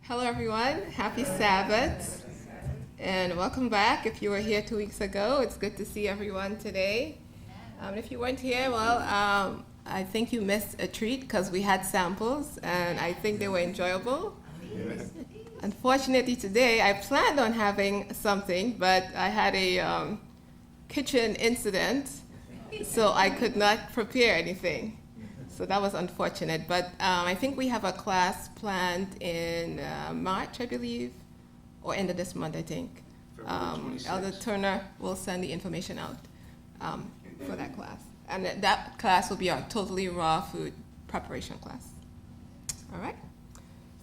Hello, everyone. Happy Sabbath. And welcome back. If you were here 2 weeks ago, it's good to see everyone today. If you weren't here, I think you missed a treat because we had samples and I think they were enjoyable. Unfortunately, today I planned on having something, but I had a kitchen incident, so I could not prepare anything. So that was unfortunate, but I think we have a class planned in March, I believe, or end of this month, I think. Elder Turner will send the information out for that class. And that class will be our totally raw food preparation class. All right.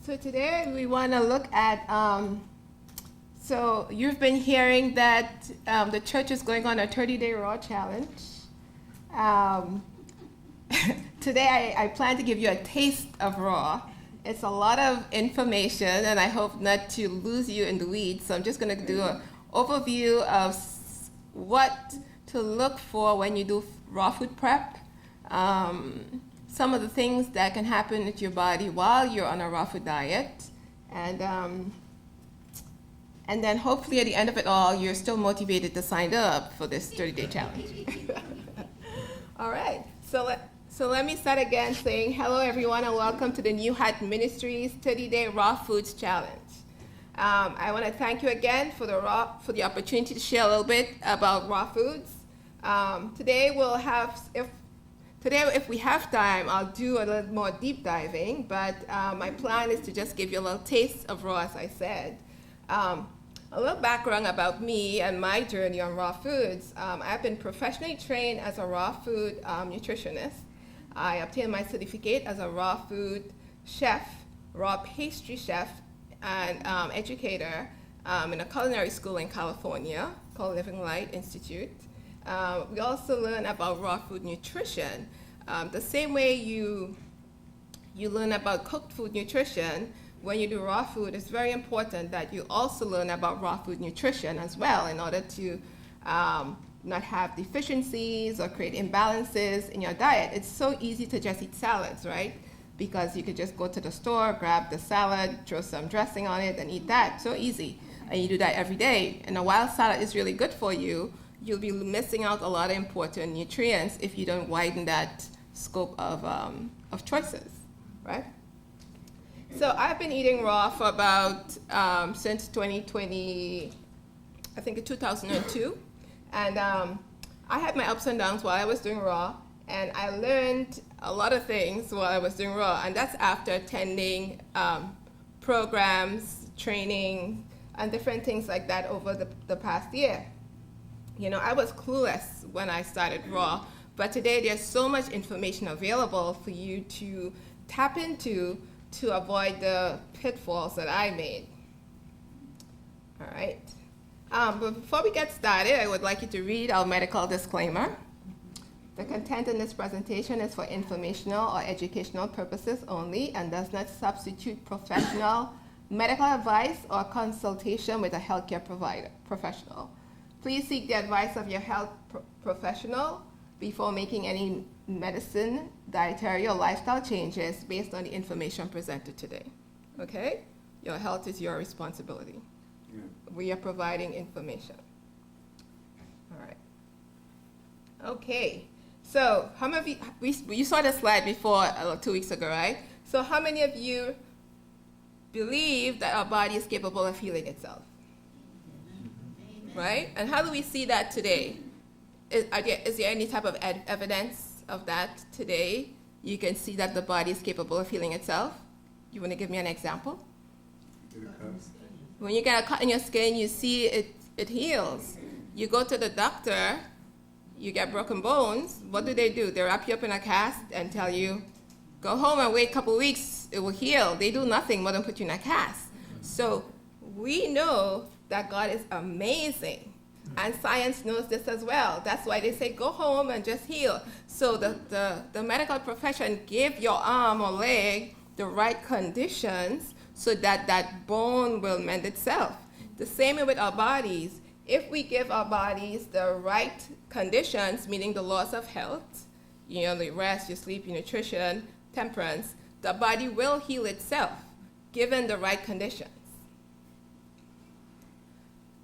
So today we want to look at, so you've been hearing that the church is going on a 30-day raw challenge. Today I plan to give you a taste of raw. It's a lot of information and I hope not to lose you in the weeds. So I'm just going to do an overview of what to look for when you do raw food prep. Some of the things that can happen with your body while you're on a raw food diet. And then hopefully at the end of it all, you're still motivated to sign up for this 30-day challenge. All right. So let me start again saying hello, everyone, and welcome to the New Hat Ministries 30-Day Raw Foods Challenge. I want to thank you again for the opportunity to share a little bit about raw foods. Today, if we have time, I'll do a little more deep diving, but my plan is to just give you a little taste of raw, as I said. A little background about me and my journey on raw foods. I've been professionally trained as a raw food nutritionist. I obtained my certificate as a raw food chef, raw pastry chef, and educator in a culinary school in California called Living Light Institute. We also learn about raw food nutrition. The same way you learn about cooked food nutrition, when you do raw food, it's very important that you also learn about raw food nutrition as well in order to not have deficiencies or create imbalances in your diet. It's so easy to just eat salads, right? Because you could just go to the store, grab the salad, throw some dressing on it, and eat that. So easy. And you do that every day. And while salad is really good for you, you'll be missing out a lot of important nutrients if you don't widen that scope of choices, right? So I've been eating raw for about since 2020, I think in 2002. And I had my ups and downs while I was doing raw, and I learned a lot of things while I was doing raw, and that's after attending programs, training, and different things like that over the past year. You know, I was clueless when I started raw, but today there's so much information available for you to tap into to avoid the pitfalls that I made. All right. But before we get started, I would like you to read our medical disclaimer. The content in this presentation is for informational or educational purposes only and does not substitute professional medical advice or consultation with a healthcare professional. Please seek the advice of your health professional before making any medicine, dietary, or lifestyle changes based on the information presented today. Okay? Your health is your responsibility. Yeah. We are providing information. All right. Okay. So how many of you saw the slide before 2 weeks ago, right? So how many of you believe that our body is capable of healing itself? Right? And how do we see that today? Is there any type of evidence of that today? You can see that the body is capable of healing itself? You want to give me an example? When you get a cut in your skin, you see it heals. You go to the doctor, you get broken bones. What do? They wrap you up in a cast and tell you, go home and wait a couple weeks, it will heal. They do nothing more than put you in a cast. So we know that God is amazing. And science knows this as well. That's why they say go home and just heal. So the medical profession give your arm or leg the right conditions so that that bone will mend itself. The same way with our bodies. If we give our bodies the right conditions, meaning the laws of health, you know, the rest, your sleep, your nutrition, temperance, the body will heal itself. given the right conditions.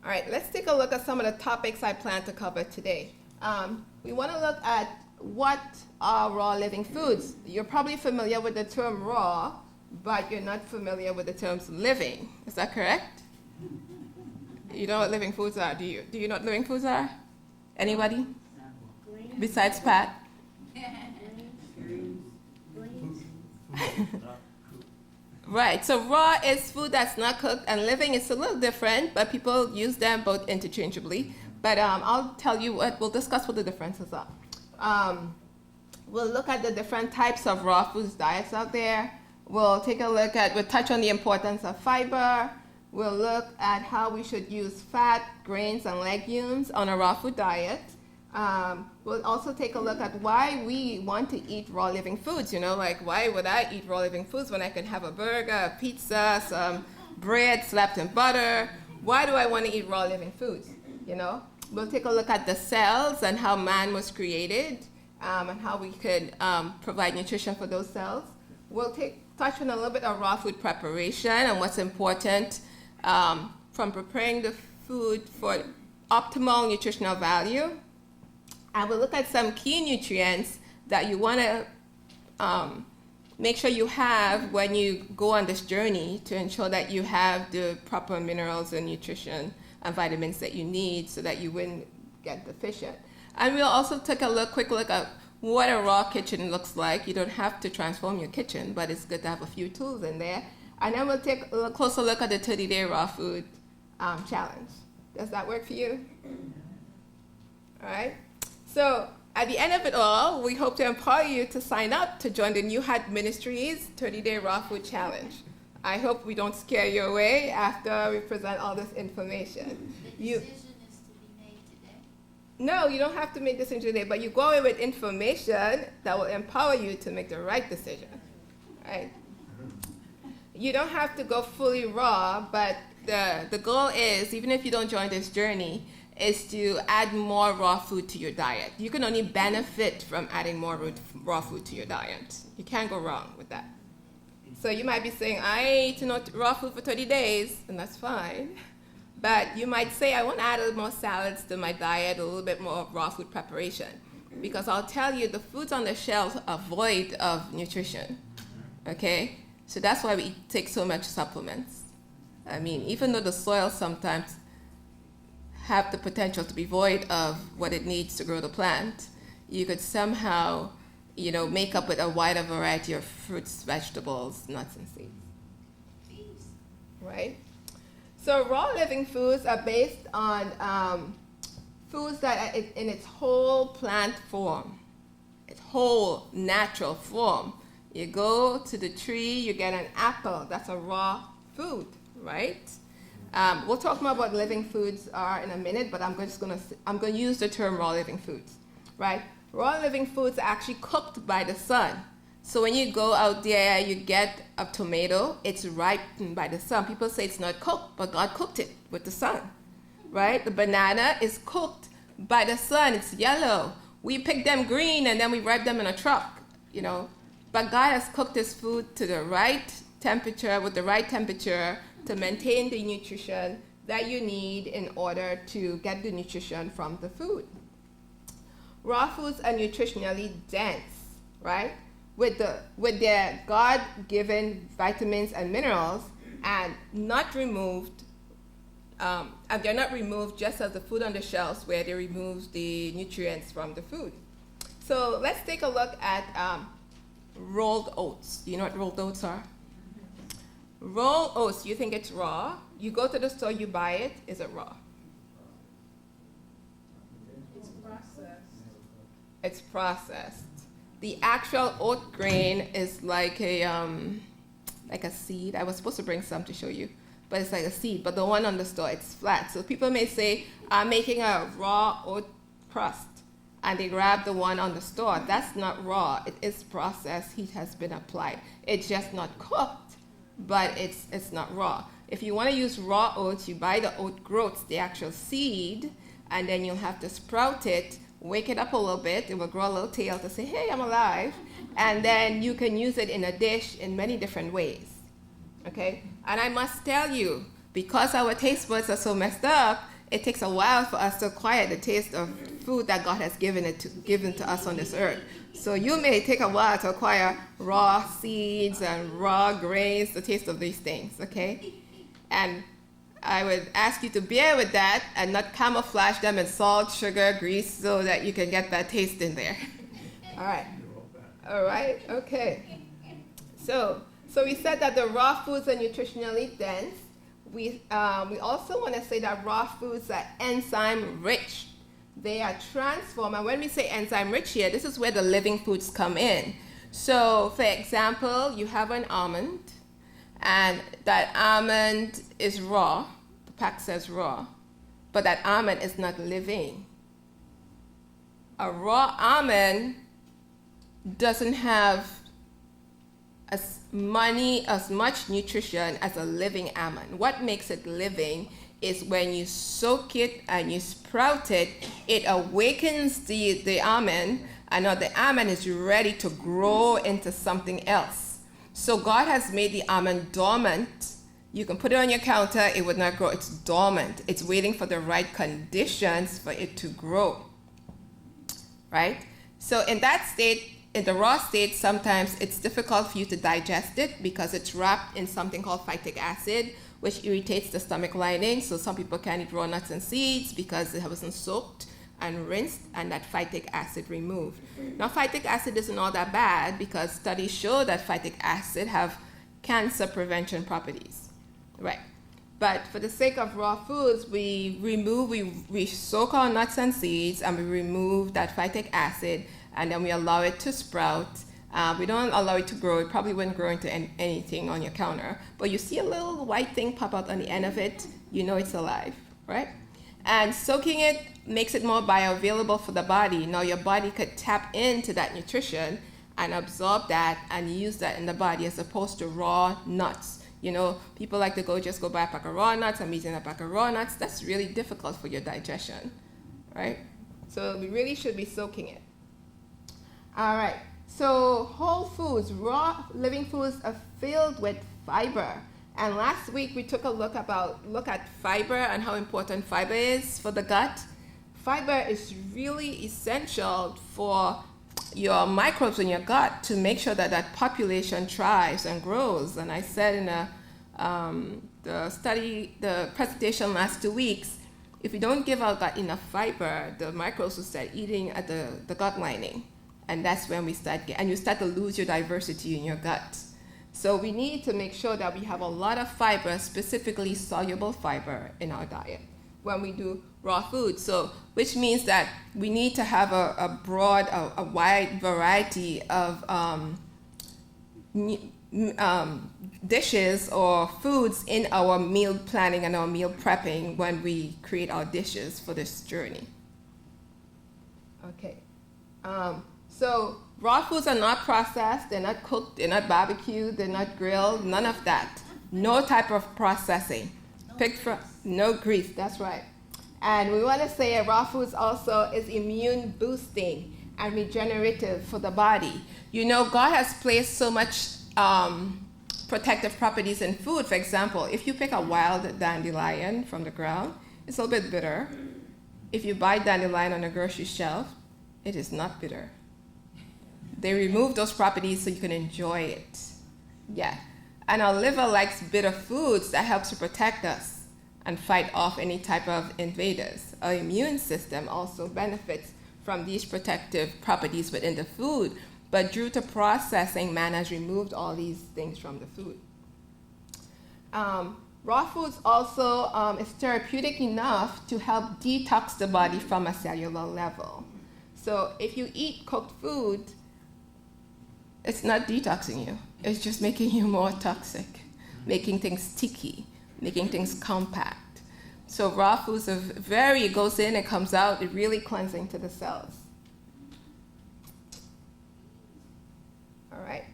All right, let's take a look at some of the topics I plan to cover today. We want to look at what are raw living foods. You're probably familiar with the term raw, but you're not familiar with the terms living. Is that correct? You know what living foods are, do you? Do you know what living foods are? Anybody? Besides Pat? Right, so raw is food that's not cooked, and living is a little different, but people use them both interchangeably. But I'll tell you what, we'll discuss what the differences are. We'll look at the different types of raw foods diets out there. We'll touch on the importance of fiber. We'll look at how we should use fat, grains, and legumes on a raw food diet. We'll also take a look at why we want to eat raw living foods. Like why would I eat raw living foods when I can have a burger, a pizza, some bread slapped in butter? Why do I want to eat raw living foods? We'll take a look at the cells and how man was created, and how we could provide nutrition for those cells. We'll touch on a little bit of raw food preparation and what's important from preparing the food for optimal nutritional value. And we'll look at some key nutrients that you want to make sure you have when you go on this journey to ensure that you have the proper minerals and nutrition and vitamins that you need so that you wouldn't get deficient. And we'll also take a quick look at what a raw kitchen looks like. You don't have to transform your kitchen, but it's good to have a few tools in there. And then we'll take a closer look at the 30-day raw food challenge. Does that work for you? All right. So at the end of it all, we hope to empower you to sign up to join the Ministries 30-day raw food challenge. I hope we don't scare you away after we present all this information. The decision is to be made today? No, you don't have to make decision today, but you go away with information that will empower you to make the right decision. Right? You don't have to go fully raw, but the goal is, even if you don't join this journey, is to add more raw food to your diet. You can only benefit from adding more raw food to your diet. You can't go wrong with that. So you might be saying, I ate raw food for 30 days, and that's fine. But you might say, I want to add a little more salads to my diet, a little bit more raw food preparation. Because I'll tell you, the foods on the shelves are void of nutrition. Okay? So that's why we take so much supplements. I mean, even though the soil sometimes have the potential to be void of what it needs to grow the plant, you could somehow make up with a wider variety of fruits, vegetables, nuts, and seeds. Right? So raw living foods are based on foods that are in its whole plant form, its whole natural form. You go to the tree, you get an apple. That's a raw food, right? We'll talk more about living foods are in a minute, but I'm going to use the term raw living foods, right? Raw living foods are actually cooked by the sun. So when you go out there, you get a tomato, it's ripened by the sun. People say it's not cooked, but God cooked it with the sun, right? The banana is cooked by the sun. It's yellow. We pick them green and then we ripe them in a truck, But God has cooked this food to the right temperature, with the right temperature, to maintain the nutrition that you need in order to get the nutrition from the food. Raw foods are nutritionally dense, right? With their God-given vitamins and minerals, and not removed, and they're not removed just as the food on the shelves where they remove the nutrients from the food. So let's take a look at rolled oats. Do you know what rolled oats are? Rolled oats, you think it's raw. You go to the store, you buy it. Is it raw? It's processed. It's processed. The actual oat grain is like a seed. I was supposed to bring some to show you, but it's like a seed. But the one on the store, it's flat. So people may say, I'm making a raw oat crust, and they grab the one on the store. That's not raw. It is processed. Heat has been applied. It's just not cooked, but it's not raw. If you want to use raw oats, you buy the oat groats, the actual seed, and then you'll have to sprout it, wake it up a little bit. It will grow a little tail to say, hey, I'm alive. And then you can use it in a dish in many different ways. Okay? And I must tell you, because our taste buds are so messed up, it takes a while for us to acquire the taste of food that God has given to us on this earth. So you may take a while to acquire raw seeds and raw grains, the taste of these things, okay? And I would ask you to bear with that and not camouflage them in salt, sugar, grease, so that you can get that taste in there. All right. All right, okay. So we said that the raw foods are nutritionally dense. We also want to say that raw foods are enzyme rich. They are transformed, and when we say enzyme rich here, this is where the living foods come in. So, for example, you have an almond, and that almond is raw. The pack says raw, but that almond is not living. A raw almond doesn't have as much nutrition as a almond. almond. What makes it living is when you soak it and you sprout it, it awakens the almond, and now the almond is ready to grow into something else. So God has made the almond dormant. You can put it on your counter, it would not grow. It's dormant. It's waiting for the right conditions for it to grow, right? So in that state, in the raw state, sometimes it's difficult for you to digest it because it's wrapped in something called phytic acid, which irritates the stomach lining. So some people can't eat raw nuts and seeds because it wasn't soaked and rinsed and that phytic acid removed. Now, phytic acid isn't all that bad because studies show that phytic acid have cancer prevention properties, right? But for the sake of raw foods, we soak our nuts and seeds and we remove that phytic acid, and then we allow it to sprout. We don't allow it to grow. It probably wouldn't grow into anything on your counter. But you see a little white thing pop out on the end of it, you know it's alive, right? And soaking it makes it more bioavailable for the body. Now your body could tap into that nutrition and absorb that and use that in the body as opposed to raw nuts. You know, people like to just go buy a pack of raw nuts. I'm eating a pack of raw nuts. That's really difficult for your digestion, right? So we really should be soaking it. All right. So whole foods, raw living foods are filled with fiber. And last week we took a look at fiber and how important fiber is for the gut. Fiber is really essential for your microbes in your gut to make sure that that population thrives and grows. And I said in the presentation last 2 weeks, if you don't give our gut enough fiber, the microbes will start eating at the gut lining. And that's when you start to lose your diversity in your gut. So we need to make sure that we have a lot of fiber, specifically soluble fiber in our diet when we do raw food. So, which means that we need to have a wide variety of dishes or foods in our meal planning and our meal prepping when we create our dishes for this journey. Okay. So raw foods are not processed, they're not cooked, they're not barbecued, they're not grilled, none of that. No type of processing. No grease, that's right. And we want to say raw foods also is immune boosting and regenerative for the body. You know, God has placed so much protective properties in food. For example, if you pick a wild dandelion from the ground, it's a little bit bitter. If you buy dandelion on a grocery shelf, it is not bitter. They remove those properties so you can enjoy it. Yeah. And our liver likes bitter foods that helps to protect us and fight off any type of invaders. Our immune system also benefits from these protective properties within the food, but due to processing, man has removed all these things from the food. Raw foods also is therapeutic enough to help detox the body from a cellular level. So if you eat cooked food, it's not detoxing you. It's just making you more toxic, making things sticky, making things compact. So raw foods it goes in, it comes out, it's really cleansing to the cells. All right.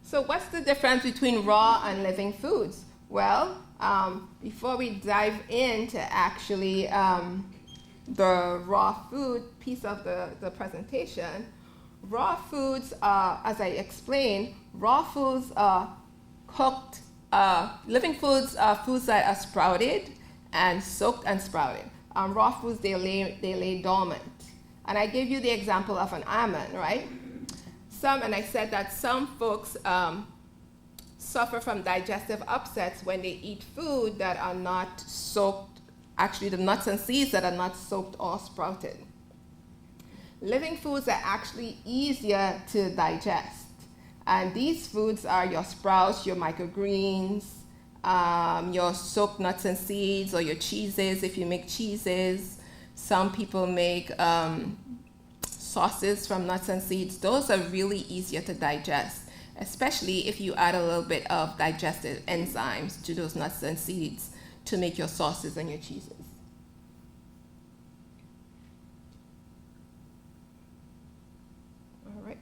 So what's the difference between raw and living foods? Well, before we dive into actually the raw food piece of the presentation, raw foods are, as I explained, raw foods are cooked living foods are foods that are sprouted and soaked and sprouted. Raw foods, they lay dormant. And I gave you the example of an almond, right? And I said that some folks suffer from digestive upsets when they eat food that are not soaked, actually the nuts and seeds that are not soaked or sprouted. Living foods are actually easier to digest. And these foods are your sprouts, your microgreens, your soaked nuts and seeds, or your cheeses if you make cheeses. Some people make sauces from nuts and seeds. Those are really easier to digest, especially if you add a little bit of digestive enzymes to those nuts and seeds to make your sauces and your cheeses. All right.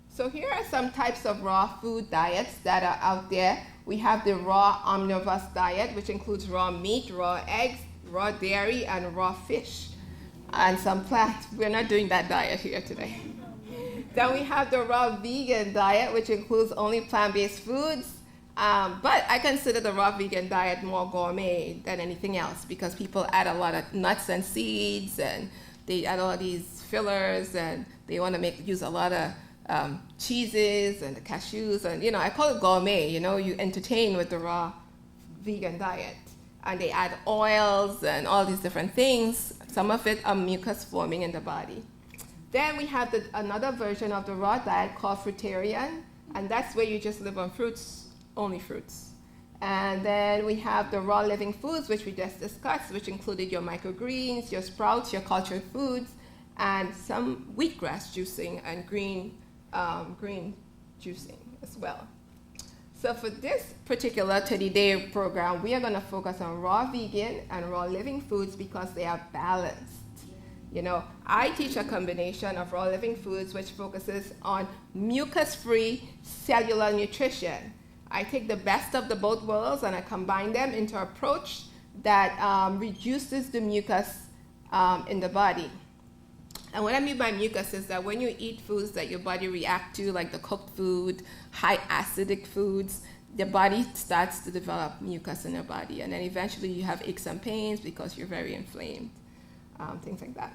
So here are some types of raw food diets that are out there. We have the raw omnivorous diet, which includes raw meat, raw eggs, raw dairy, and raw fish, and some plants. We're not doing that diet here today. Then we have the raw vegan diet, which includes only plant-based foods. But I consider the raw vegan diet more gourmet than anything else because people add a lot of nuts and seeds, and they add all these fillers, and they want to use a lot of cheeses and the cashews, and I call it gourmet. You entertain with the raw vegan diet, and they add oils and all these different things. Some of it are mucus forming in the body. Then we have another version of the raw diet called fruitarian, and that's where you just live on fruits, only fruits. And then we have the raw living foods, which we just discussed, which included your microgreens, your sprouts, your cultured foods, and some wheatgrass juicing and green juicing as well. So for this particular 30-day program, we are going to focus on raw vegan and raw living foods because they are balanced. I teach a combination of raw living foods which focuses on mucus-free cellular nutrition. I take the best of the both worlds and I combine them into an approach that reduces the mucus in the body. And what I mean by mucus is that when you eat foods that your body reacts to, like the cooked food, high acidic foods, the body starts to develop mucus in your body. And then eventually you have aches and pains because you're very inflamed, things like that.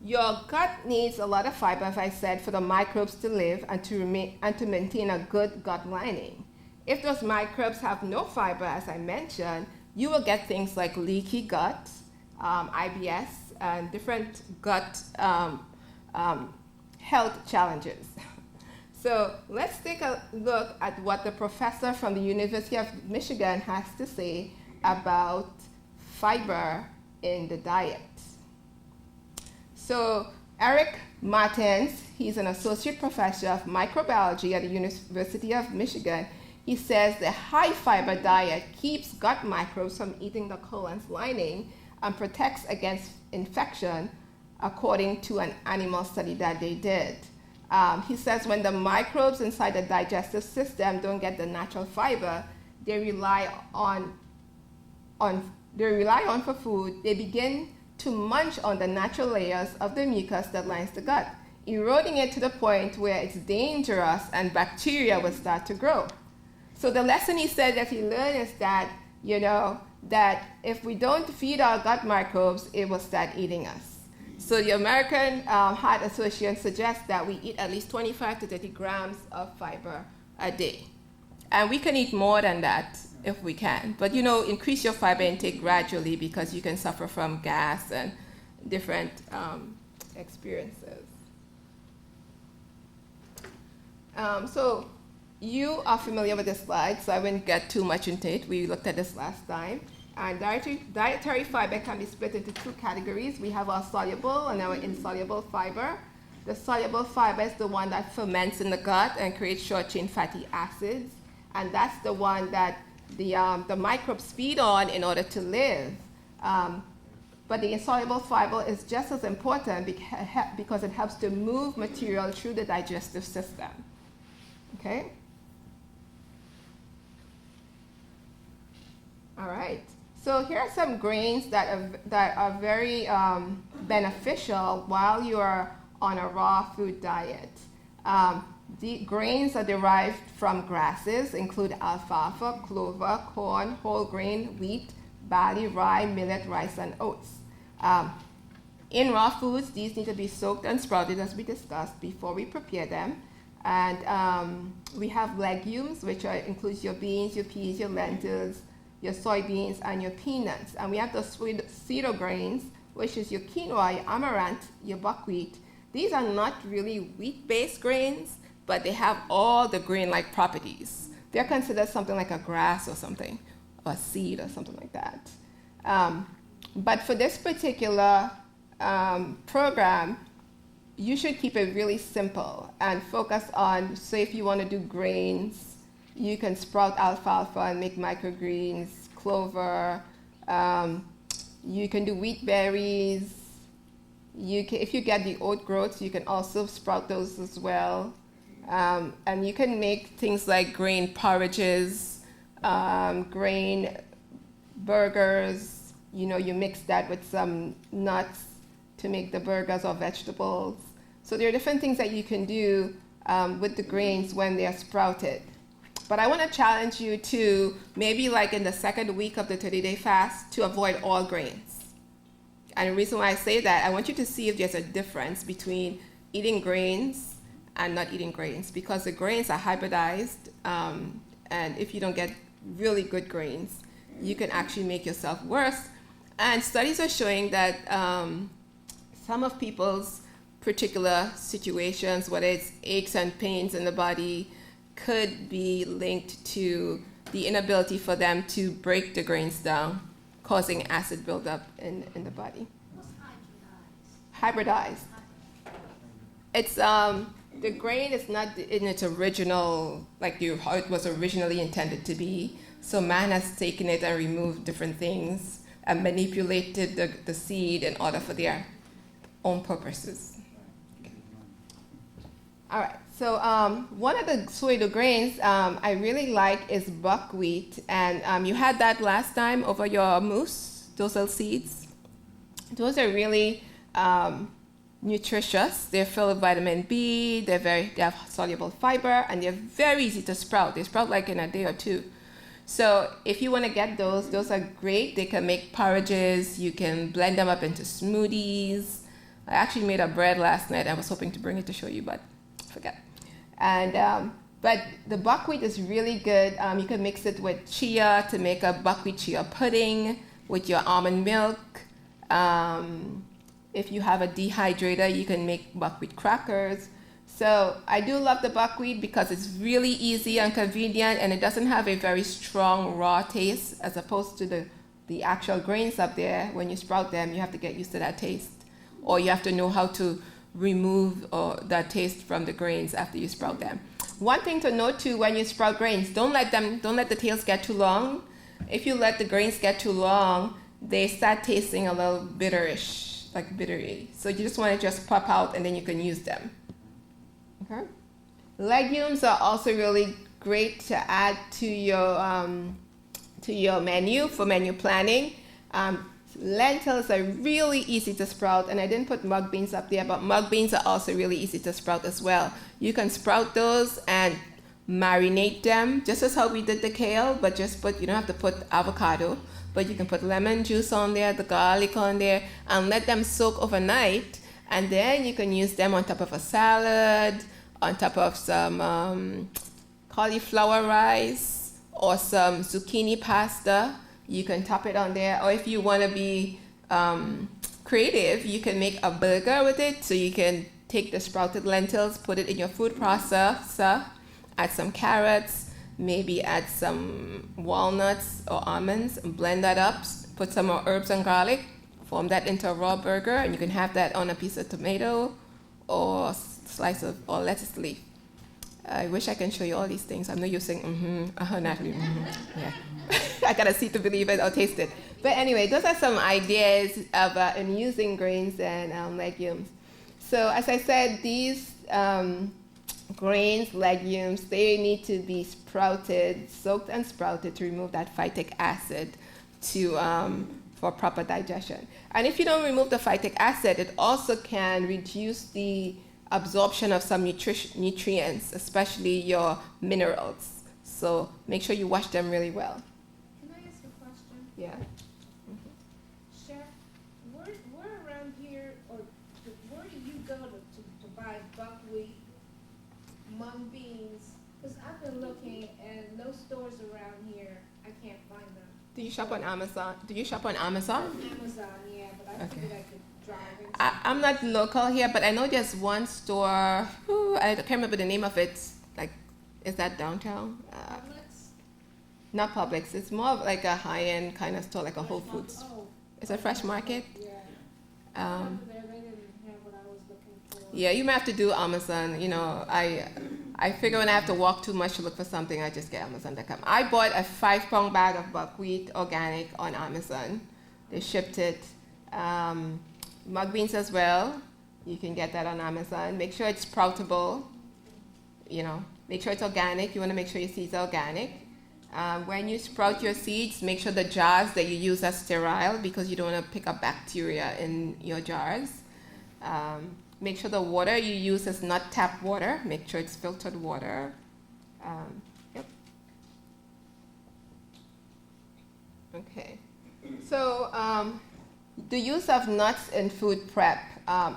Your gut needs a lot of fiber, as I said, for the microbes to live and to maintain a good gut lining. If those microbes have no fiber, as I mentioned, you will get things like leaky gut, IBS, and different gut health challenges. So let's take a look at what the professor from the University of Michigan has to say about fiber in the diet. So Eric Martens, he's an associate professor of microbiology at the University of Michigan. He says the high fiber diet keeps gut microbes from eating the colon's lining and protects against infection, according to an animal study that they did. He says when the microbes inside the digestive system don't get the natural fiber they rely on for food, they begin to munch on the natural layers of the mucus that lines the gut, eroding it to the point where it's dangerous and bacteria will start to grow. So the lesson he said that he learned is that, that if we don't feed our gut microbes, it will start eating us. So the American Heart Association suggests that we eat at least 25 to 30 grams of fiber a day. And we can eat more than that if we can. But, increase your fiber intake gradually because you can suffer from gas and different experiences. So you are familiar with this slide, so I won't get too much into it. We looked at this last time. And dietary fiber can be split into two categories. We have our soluble and our insoluble fiber. The soluble fiber is the one that ferments in the gut and creates short-chain fatty acids. And that's the one that the microbes feed on in order to live. But the insoluble fiber is just as important because it helps to move material through the digestive system. Okay? All right. So here are some grains that are very beneficial while you are on a raw food diet. The grains are derived from grasses, include alfalfa, clover, corn, whole grain, wheat, barley, rye, millet, rice, and oats. In raw foods, these need to be soaked and sprouted, as we discussed, before we prepare them. And we have legumes, which includes your beans, your peas, your lentils, your soybeans, and your peanuts. And we have the pseudo grains, which is your quinoa, your amaranth, your buckwheat. These are not really wheat-based grains, but they have all the grain-like properties. They're considered something like a grass or something, or a seed or something like that. But for this particular program, you should keep it really simple and focus on, say if you want to do grains, you can sprout alfalfa and make microgreens, clover, you can do wheat berries, if you get the oat groats, you can also sprout those as well. And you can make things like grain porridges, grain burgers, you mix that with some nuts to make the burgers or vegetables. So there are different things that you can do with the grains when they are sprouted. But I want to challenge you to maybe like in the second week of the 30-day fast to avoid all grains. And the reason why I say that, I want you to see if there's a difference between eating grains and not eating grains, because the grains are hybridized, and if you don't get really good grains, you can actually make yourself worse. And studies are showing that some of people's particular situations, whether it's aches and pains in the body, could be linked to the inability for them to break the grains down, causing acid buildup in the body. What's Hybridized. It's the grain is not in its original, like how it was originally intended to be. So man has taken it and removed different things and manipulated the seed in order for their own purposes. Okay. All right. So one of the pseudo grains I really like is buckwheat, and you had that last time over your mousse. Those little seeds. Those are really nutritious. They're filled with vitamin B. They have soluble fiber, and they're very easy to sprout. They sprout like in a day or two. So if you want to get those are great. They can make porridges. You can blend them up into smoothies. I actually made a bread last night. I was hoping to bring it to show you, but forget. And but the buckwheat is really good. You can mix it with chia to make a buckwheat chia pudding with your almond milk. If you have a dehydrator, you can make buckwheat crackers. So I do love the buckwheat because it's really easy and convenient, and it doesn't have a very strong raw taste as opposed to the actual grains up there. When you sprout them, you have to get used to that taste, or you have to know how to remove that taste from the grains after you sprout them. One thing to note too, when you sprout grains, don't let the tails get too long. If you let the grains get too long, they start tasting a little bitterish, like bittery. So you just want to just pop out and then you can use them. Okay. Legumes are also really great to add to your menu for menu planning. Lentils are really easy to sprout, and I didn't put mung beans up there, but mung beans are also really easy to sprout as well. You can sprout those and marinate them, just as how we did the kale, but you don't have to put avocado, but you can put lemon juice on there, the garlic on there, and let them soak overnight, and then you can use them on top of a salad, on top of some cauliflower rice, or some zucchini pasta. You can top it on there, or if you want to be creative, you can make a burger with it. So you can take the sprouted lentils, put it in your food processor, add some carrots, maybe add some walnuts or almonds, and blend that up, put some more herbs and garlic, form that into a raw burger, and you can have that on a piece of tomato or slice of or lettuce leaf. I wish I can show you all these things. I know you're saying, Natalie, yeah. I gotta see to believe it or taste it. But anyway, those are some ideas in using grains and legumes. So as I said, these grains, legumes, they need to be sprouted, soaked and sprouted to remove that phytic acid for proper digestion. And if you don't remove the phytic acid, it also can reduce the absorption of some nutrients, especially your minerals. So make sure you wash them really well. Can I ask a question? Yeah. Chef, where around here, or where do you go to buy buckwheat, mung beans? Because I've been looking and no stores around here, I can't find them. Do you shop on Amazon? Do you shop on Amazon? Amazon, yeah, but I Okay. figured I could drive into. I'm not local here, but I know there's one store. I can't remember the name of it. Like, is that downtown? Publix? Not Publix. It's more of like a high-end kind of store, like a Whole Foods. Oh. It's a fresh market. Yeah. Um, Over there, they didn't have what I was looking for. yeah, you may have to do Amazon. You know, I figure when I have to walk too much to look for something, I just get Amazon.com. I bought a 5-pound bag of buckwheat organic on Amazon. They shipped it. Mug beans as well. You can get that on Amazon. Make sure it's sproutable. You know, make sure it's organic. You want to make sure your seeds are organic. When you sprout your seeds, make sure the jars that you use are sterile because you don't want to pick up bacteria in your jars. Make sure the water you use is not tap water. Make sure it's filtered water. Yep. Okay. So the use of nuts in food prep.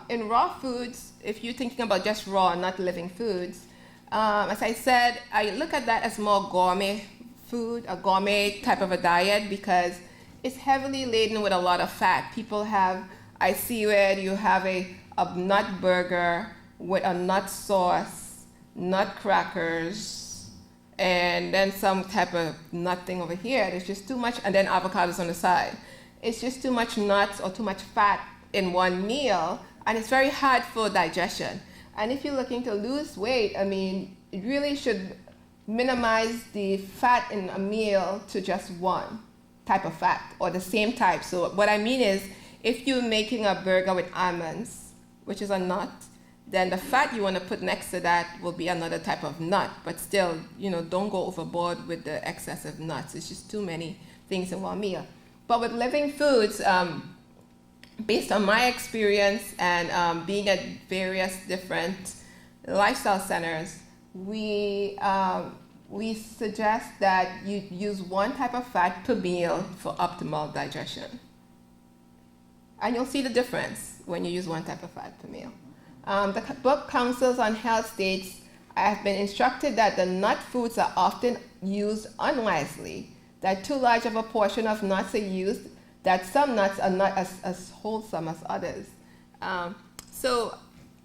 In raw foods, if you're thinking about just raw, not living foods, as I said, I look at that as more gourmet food, a gourmet type of a diet because it's heavily laden with a lot of fat. People have, I see where you have a nut burger with a nut sauce, nut crackers, and then some type of nut thing over here. There's just too much, and then avocados on the side. It's just too much nuts or too much fat in one meal, and it's very hard for digestion. And if you're looking to lose weight, I mean, it really should minimize the fat in a meal to just one type of fat or the same type. So what I mean is, if you're making a burger with almonds, which is a nut, then the fat you want to put next to that will be another type of nut. But still, you know, don't go overboard with the excessive nuts. It's just too many things in one meal. But with living foods, based on my experience and being at various different lifestyle centers, we suggest that you use one type of fat per meal for optimal digestion. And you'll see the difference when you use one type of fat per meal. The book Counsels on Health states, I have been instructed that the nut foods are often used unwisely, that too large of a portion of nuts are used, that some nuts are not as wholesome as others. So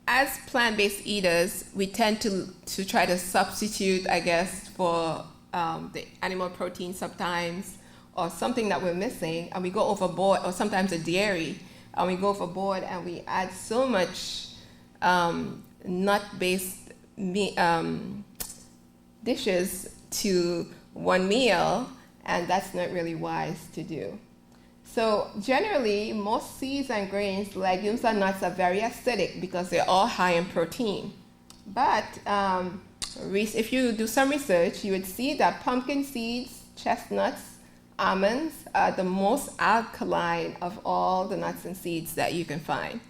as plant-based eaters, we tend to try to substitute, I guess, for the animal protein sometimes, or something that we're missing, and we go overboard, or sometimes the dairy, and we go overboard and we add so much nut-based dishes to one meal, and that's not really wise to do. So generally, most seeds and grains, legumes and nuts are very acidic because they're all high in protein. But if you do some research, you would see that pumpkin seeds, chestnuts, almonds are the most alkaline of all the nuts and seeds that you can find,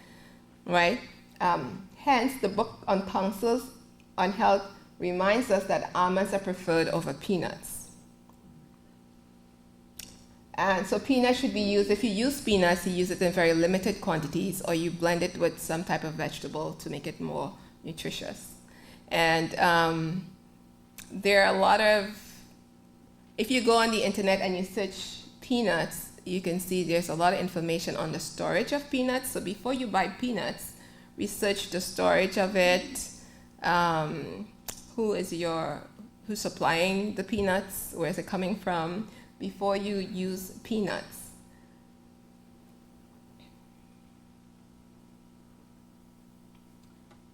right? Hence, the book on Counsels on Health reminds us that almonds are preferred over peanuts. And so peanuts should be used, if you use peanuts, you use it in very limited quantities, or you blend it with some type of vegetable to make it more nutritious. And there are a lot of, if you go on the internet and you search peanuts, you can see there's a lot of information on the storage of peanuts. So before you buy peanuts, research the storage of it, who's supplying the peanuts, where is it coming from, before you use peanuts.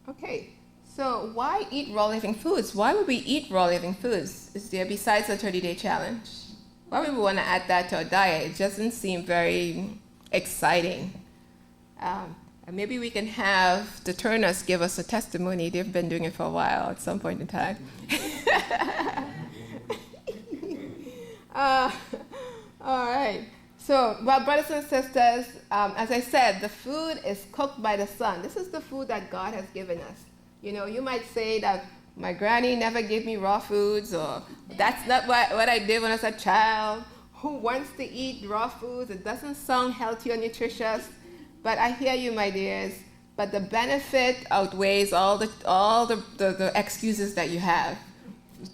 Okay, so why eat raw living foods? Why would we eat raw living foods? Is there, besides the 30-day challenge? Why would we want to add that to our diet? It doesn't seem very exciting. And maybe we can have the Turners give us a testimony. They've been doing it for a while at some point in time. All right. So, well, brothers and sisters, as I said, the food is cooked by the sun. This is the food that God has given us. You know, you might say that my granny never gave me raw foods, or that's not what I did when I was a child. Who wants to eat raw foods? It doesn't sound healthy or nutritious. But I hear you, my dears. But the benefit outweighs all the excuses that you have.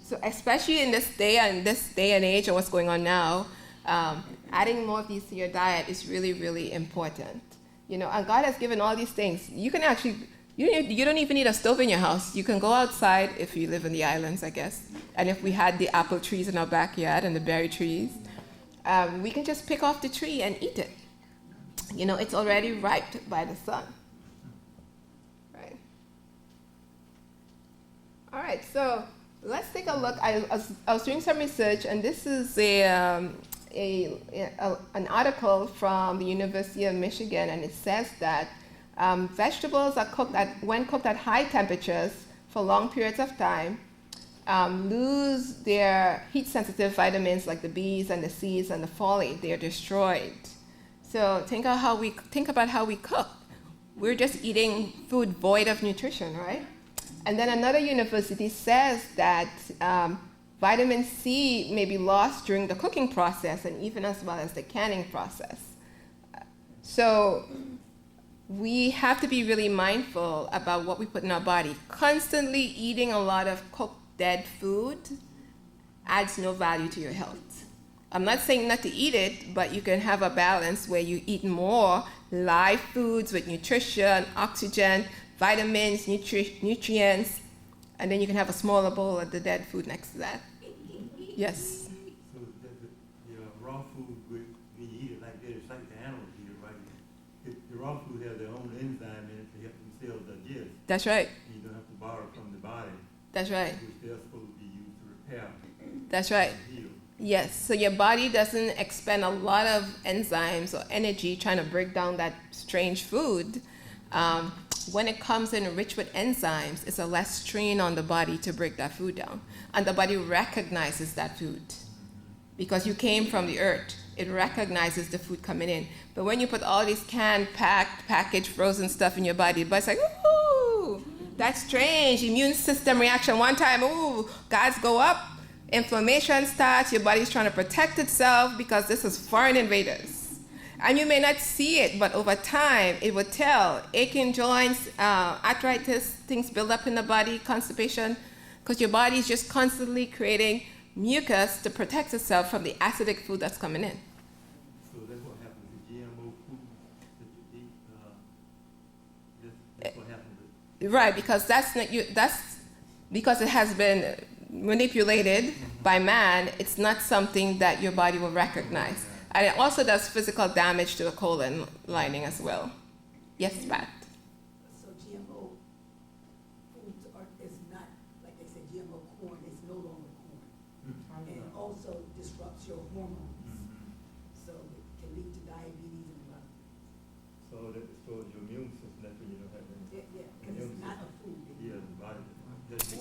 So especially in this day and age, and what's going on now, adding more of these to your diet is really, really important. You know, and God has given all these things. You can actually, you don't even need a stove in your house. You can go outside if you live in the islands, I guess. And if we had the apple trees in our backyard and the berry trees, we can just pick off the tree and eat it. You know, it's already ripe by the sun. Right. All right, so let's take a look. I was doing some research, and this is an article from the University of Michigan, and it says that vegetables are when cooked at high temperatures for long periods of time, lose their heat-sensitive vitamins like the B's and the C's and the folate. They are destroyed. So think about how we cook. We're just eating food void of nutrition, right? And then another university says that vitamin C may be lost during the cooking process and even as well as the canning process. So we have to be really mindful about what we put in our body. Constantly eating a lot of cooked dead food adds no value to your health. I'm not saying not to eat it, but you can have a balance where you eat more live foods with nutrition, oxygen, vitamins, nutrients, and then you can have a smaller bowl of the dead food next to that. Yes? So the raw food, when you eat it like that, it's like the animals eat it, right? The raw food has their own enzyme in it to help themselves digest. That's right. You don't have to borrow from the body. That's right. Which they're supposed to be used to repair. That's right. And heal. Yes, so your body doesn't expend a lot of enzymes or energy trying to break down that strange food. When it comes in rich with enzymes, it's a less strain on the body to break that food down. And the body recognizes that food because you came from the earth. It recognizes the food coming in. But when you put all these canned, packaged, frozen stuff in your body, the body's like, ooh, that's strange. Immune system reaction one time, ooh, guards go up. Inflammation starts, your body's trying to protect itself because this is foreign invaders. And you may not see it, but over time, it will tell. Aching joints, arthritis, things build up in the body, constipation, because your body is just constantly creating mucus to protect itself from the acidic food that's coming in. So that's what happens with GMO food that you eat. That's what happens with. Right, because that's because it has been manipulated by man. It's not something that your body will recognize. And it also does physical damage to the colon lining as well. Yes, Pat? So GMO foods is not, like they said, GMO corn is no longer corn. And it also disrupts your hormones. So it can lead to diabetes and a lot. So that destroys your immune system. That's when you don't have any. Yeah, because it's not a food. Yeah, the body.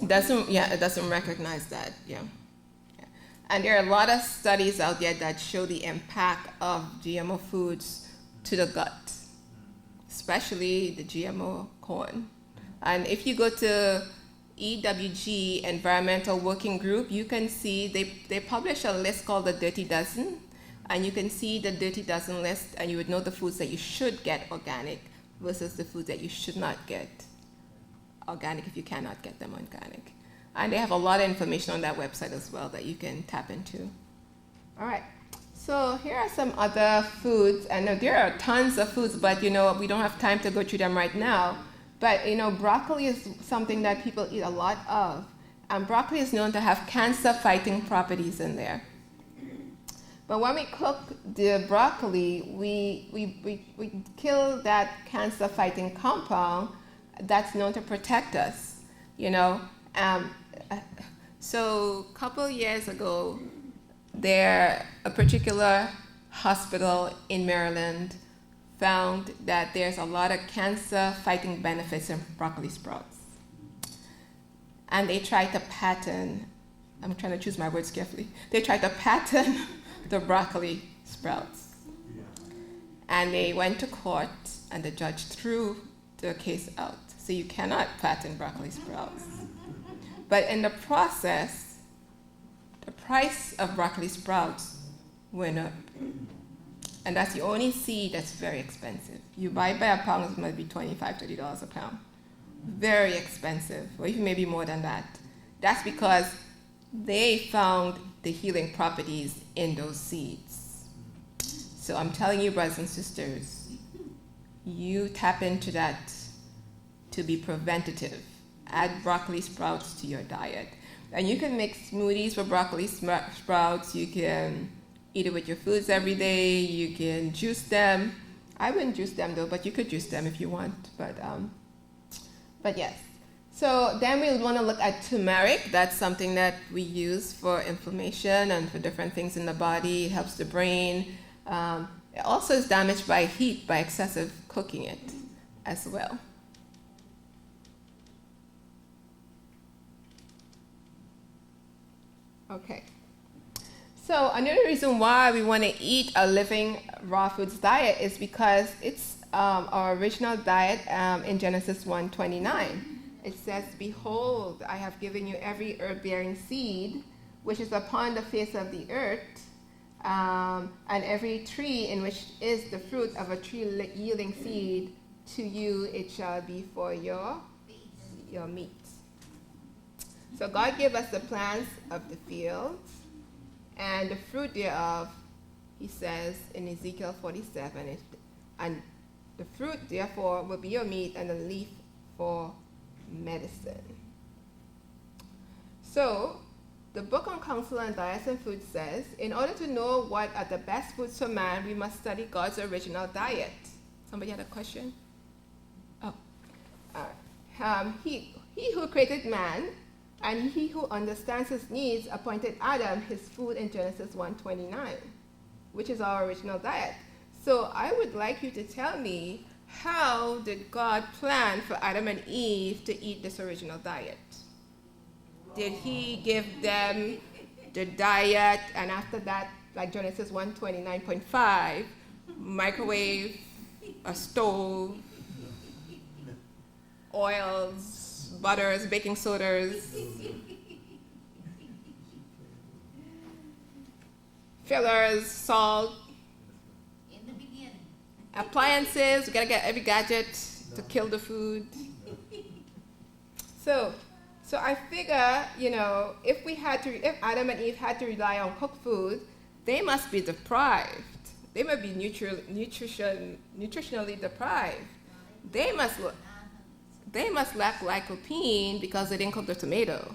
It doesn't recognize that, yeah. And there are a lot of studies out there that show the impact of GMO foods to the gut, especially the GMO corn. And if you go to EWG, Environmental Working Group, you can see they publish a list called the Dirty Dozen, and you can see the Dirty Dozen list, and you would know the foods that you should get organic versus the foods that you should not get organic if you cannot get them organic. And they have a lot of information on that website as well that you can tap into. All right, so here are some other foods, and there are tons of foods, but we don't have time to go through them right now. But broccoli is something that people eat a lot of, and broccoli is known to have cancer-fighting properties in there. But when we cook the broccoli, we kill that cancer-fighting compound that's known to protect us, So a couple years ago, a particular hospital in Maryland found that there's a lot of cancer-fighting benefits in broccoli sprouts. And they tried to patent, I'm trying to choose my words carefully, they tried to patent the broccoli sprouts. And they went to court, and the judge threw the case out. So you cannot patent broccoli sprouts. But in the process, the price of broccoli sprouts went up. And that's the only seed that's very expensive. You buy it by a pound, it might be $25, $30 a pound. Very expensive, or even maybe more than that. That's because they found the healing properties in those seeds. So I'm telling you, brothers and sisters, you tap into that to be preventative. Add broccoli sprouts to your diet. And you can make smoothies with broccoli sprouts. You can eat it with your foods every day. You can juice them. I wouldn't juice them though, but you could juice them if you want. But yes. So then we want to look at turmeric. That's something that we use for inflammation and for different things in the body. It helps the brain. It also is damaged by heat, by excessive cooking it as well. Okay. So another reason why we want to eat a living raw foods diet is because it's our original diet in Genesis 1:29. It says, "Behold, I have given you every herb-bearing seed, which is upon the face of the earth, and every tree in which is the fruit of a tree yielding seed, to you it shall be for your meat." So God gave us the plants of the field, and the fruit thereof, he says in Ezekiel 47, and the fruit therefore will be your meat, and the leaf for medicine. So the book on Counsel on Diets and Food says, in order to know what are the best foods for man, we must study God's original diet. Somebody had a question? Oh. He who created man and he who understands his needs appointed Adam his food in Genesis 1:29, which is our original diet. So I would like you to tell me, how did God plan for Adam and Eve to eat this original diet? Did he give them the diet, and after that, like Genesis 1:29.5, microwave, a stove, oils, butters, baking sodas, fillers, salt, In the beginning. appliances? We gotta get every gadget to kill the food. So I figure, if Adam and Eve had to rely on cooked food, they must be deprived. They must be nutritionally deprived. They must lack lycopene because they didn't cook the tomato.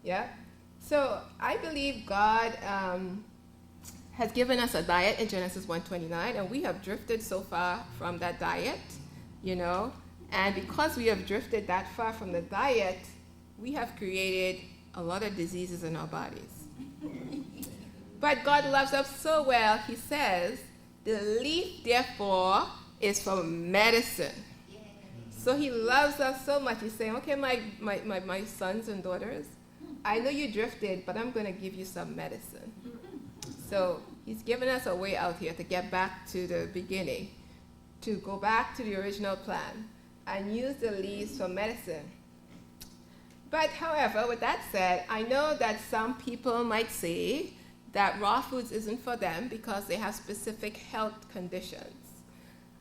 Yeah. So I believe God has given us a diet in Genesis 1:29, and we have drifted so far from that diet, And because we have drifted that far from the diet, we have created a lot of diseases in our bodies. But God loves us so well, he says, the leaf, therefore, is for medicine. So he loves us so much. He's saying, okay, my sons and daughters, I know you drifted, but I'm going to give you some medicine. So he's given us a way out here to get back to the beginning, to go back to the original plan and use the leaves for medicine. But however, with that said, I know that some people might say that raw foods isn't for them because they have specific health conditions.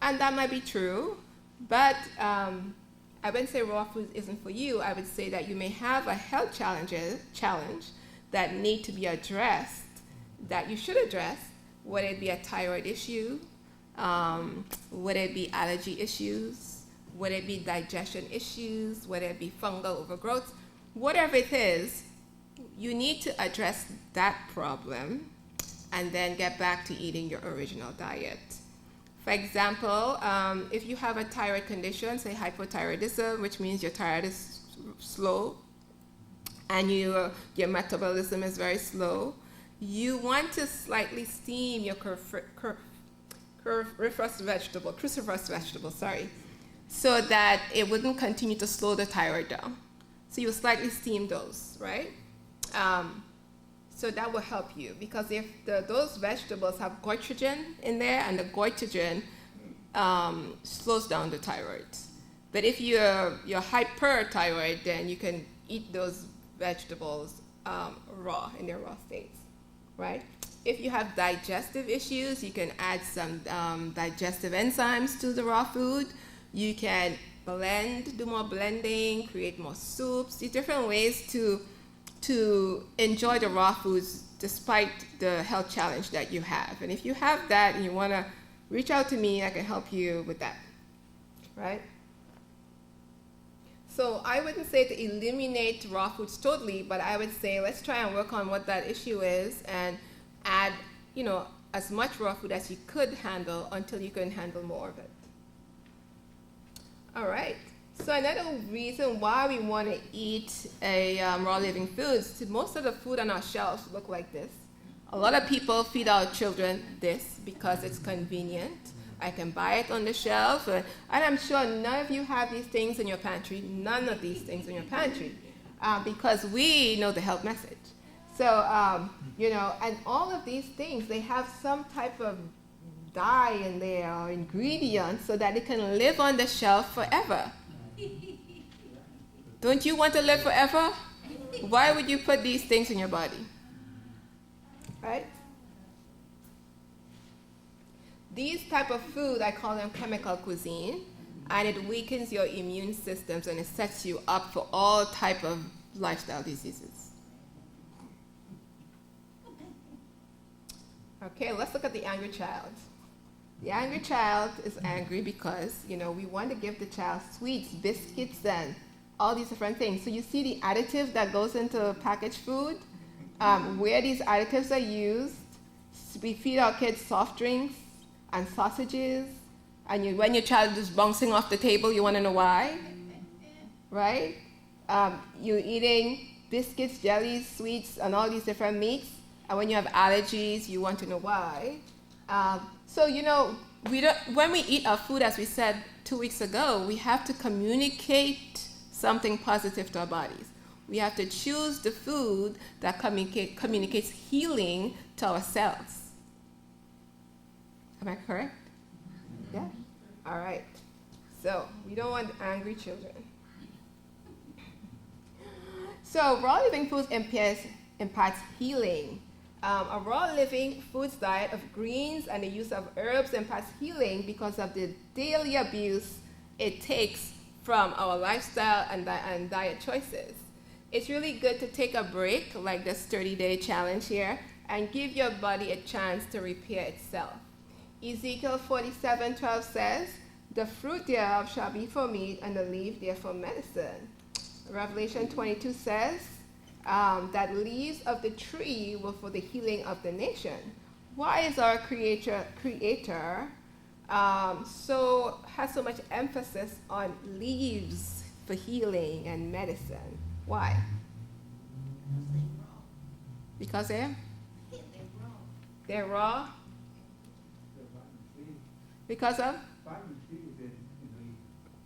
And that might be true, but I wouldn't say raw food isn't for you. I would say that you may have a health challenge that need to be addressed, that you should address, whether it be a thyroid issue, whether it be allergy issues, whether it be digestion issues, whether it be fungal overgrowth, whatever it is, you need to address that problem and then get back to eating your original diet. For example, if you have a thyroid condition, say hypothyroidism, which means your thyroid is slow and your metabolism is very slow, you want to slightly steam your cruciferous vegetable, so that it wouldn't continue to slow the thyroid down. So you slightly steam those, right? So that will help you, because if those vegetables have goitrogen in there, and the goitrogen slows down the thyroid. But if you're hyperthyroid, then you can eat those vegetables raw, in their raw states, right? If you have digestive issues, you can add some digestive enzymes to the raw food. You can blend, do more blending, create more soups, these different ways to enjoy the raw foods despite the health challenge that you have. And if you have that and you want to reach out to me, I can help you with that, right? So I wouldn't say to eliminate raw foods totally, but I would say let's try and work on what that issue is and add, as much raw food as you could handle until you can handle more of it. All right. So another reason why we want to eat raw living foods, most of the food on our shelves look like this. A lot of people feed our children this because it's convenient. I can buy it on the shelf, and I'm sure none of you have these things in your pantry, none of these things in your pantry, because we know the health message. So, and all of these things, they have some type of dye in there or ingredient so that it can live on the shelf forever. Don't you want to live forever? Why would you put these things in your body? Right? These type of food, I call them chemical cuisine, and it weakens your immune systems and it sets you up for all type of lifestyle diseases. Okay, let's look at the angry child. The angry child is angry because, we want to give the child sweets, biscuits, and all these different things. So you see the additive that goes into packaged food, where these additives are used. We feed our kids soft drinks and sausages, and when your child is bouncing off the table, you want to know why, right? You're eating biscuits, jellies, sweets, and all these different meats, and when you have allergies, you want to know why. So, when we eat our food, as we said 2 weeks ago, we have to communicate something positive to our bodies. We have to choose the food that communicates healing to ourselves. Am I correct? Yeah? All right. So, we don't want angry children. So, raw living foods imparts healing. A raw living foods diet of greens and the use of herbs imparts healing because of the daily abuse it takes from our lifestyle and diet choices. It's really good to take a break, like this 30-day challenge here, and give your body a chance to repair itself. Ezekiel 47:12 says, "The fruit thereof shall be for meat, and the leaf thereof medicine." Revelation 22 says, that leaves of the tree were for the healing of the nation. Why is our creator has so much emphasis on leaves for healing and medicine? Why? Because they're raw. Because of?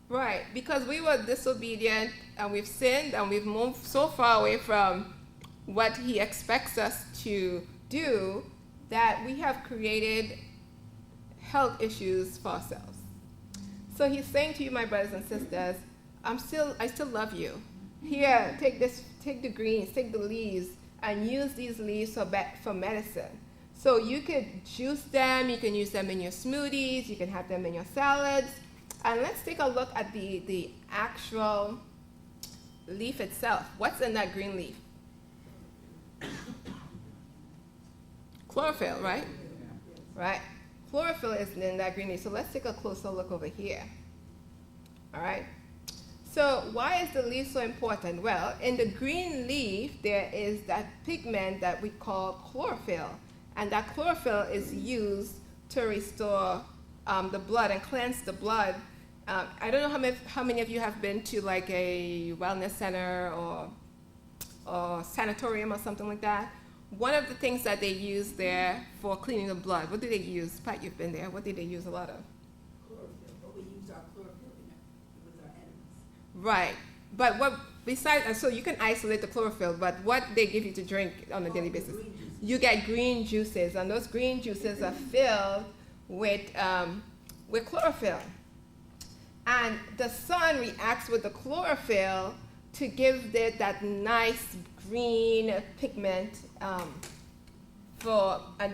Right, because we were disobedient and we've sinned and we've moved so far away from what he expects us to do that we have created health issues for ourselves. So he's saying to you, my brothers and sisters, I still love you. Here, take the greens, take the leaves, and use these leaves for medicine. So you could juice them, you can use them in your smoothies, you can have them in your salads. And let's take a look at the actual leaf itself. What's in that green leaf? Chlorophyll, right? Right. Chlorophyll is in that green leaf. So let's take a closer look over here. All right. So why is the leaf so important? Well, in the green leaf, there is that pigment that we call chlorophyll. And that chlorophyll is used to restore the blood and cleanse the blood. I don't know how many of you have been to like a wellness center or sanatorium or something like that. One of the things that they use there for cleaning the blood, what do they use? Pat, you've been there. What do they use a lot of? Chlorophyll, but we use our chlorophyll with our animals. Right. But besides, and so you can isolate the chlorophyll, but what they give you to drink on a daily basis, you get green juices, and those green juices are filled with chlorophyll. And the sun reacts with the chlorophyll to give it that nice green pigment, and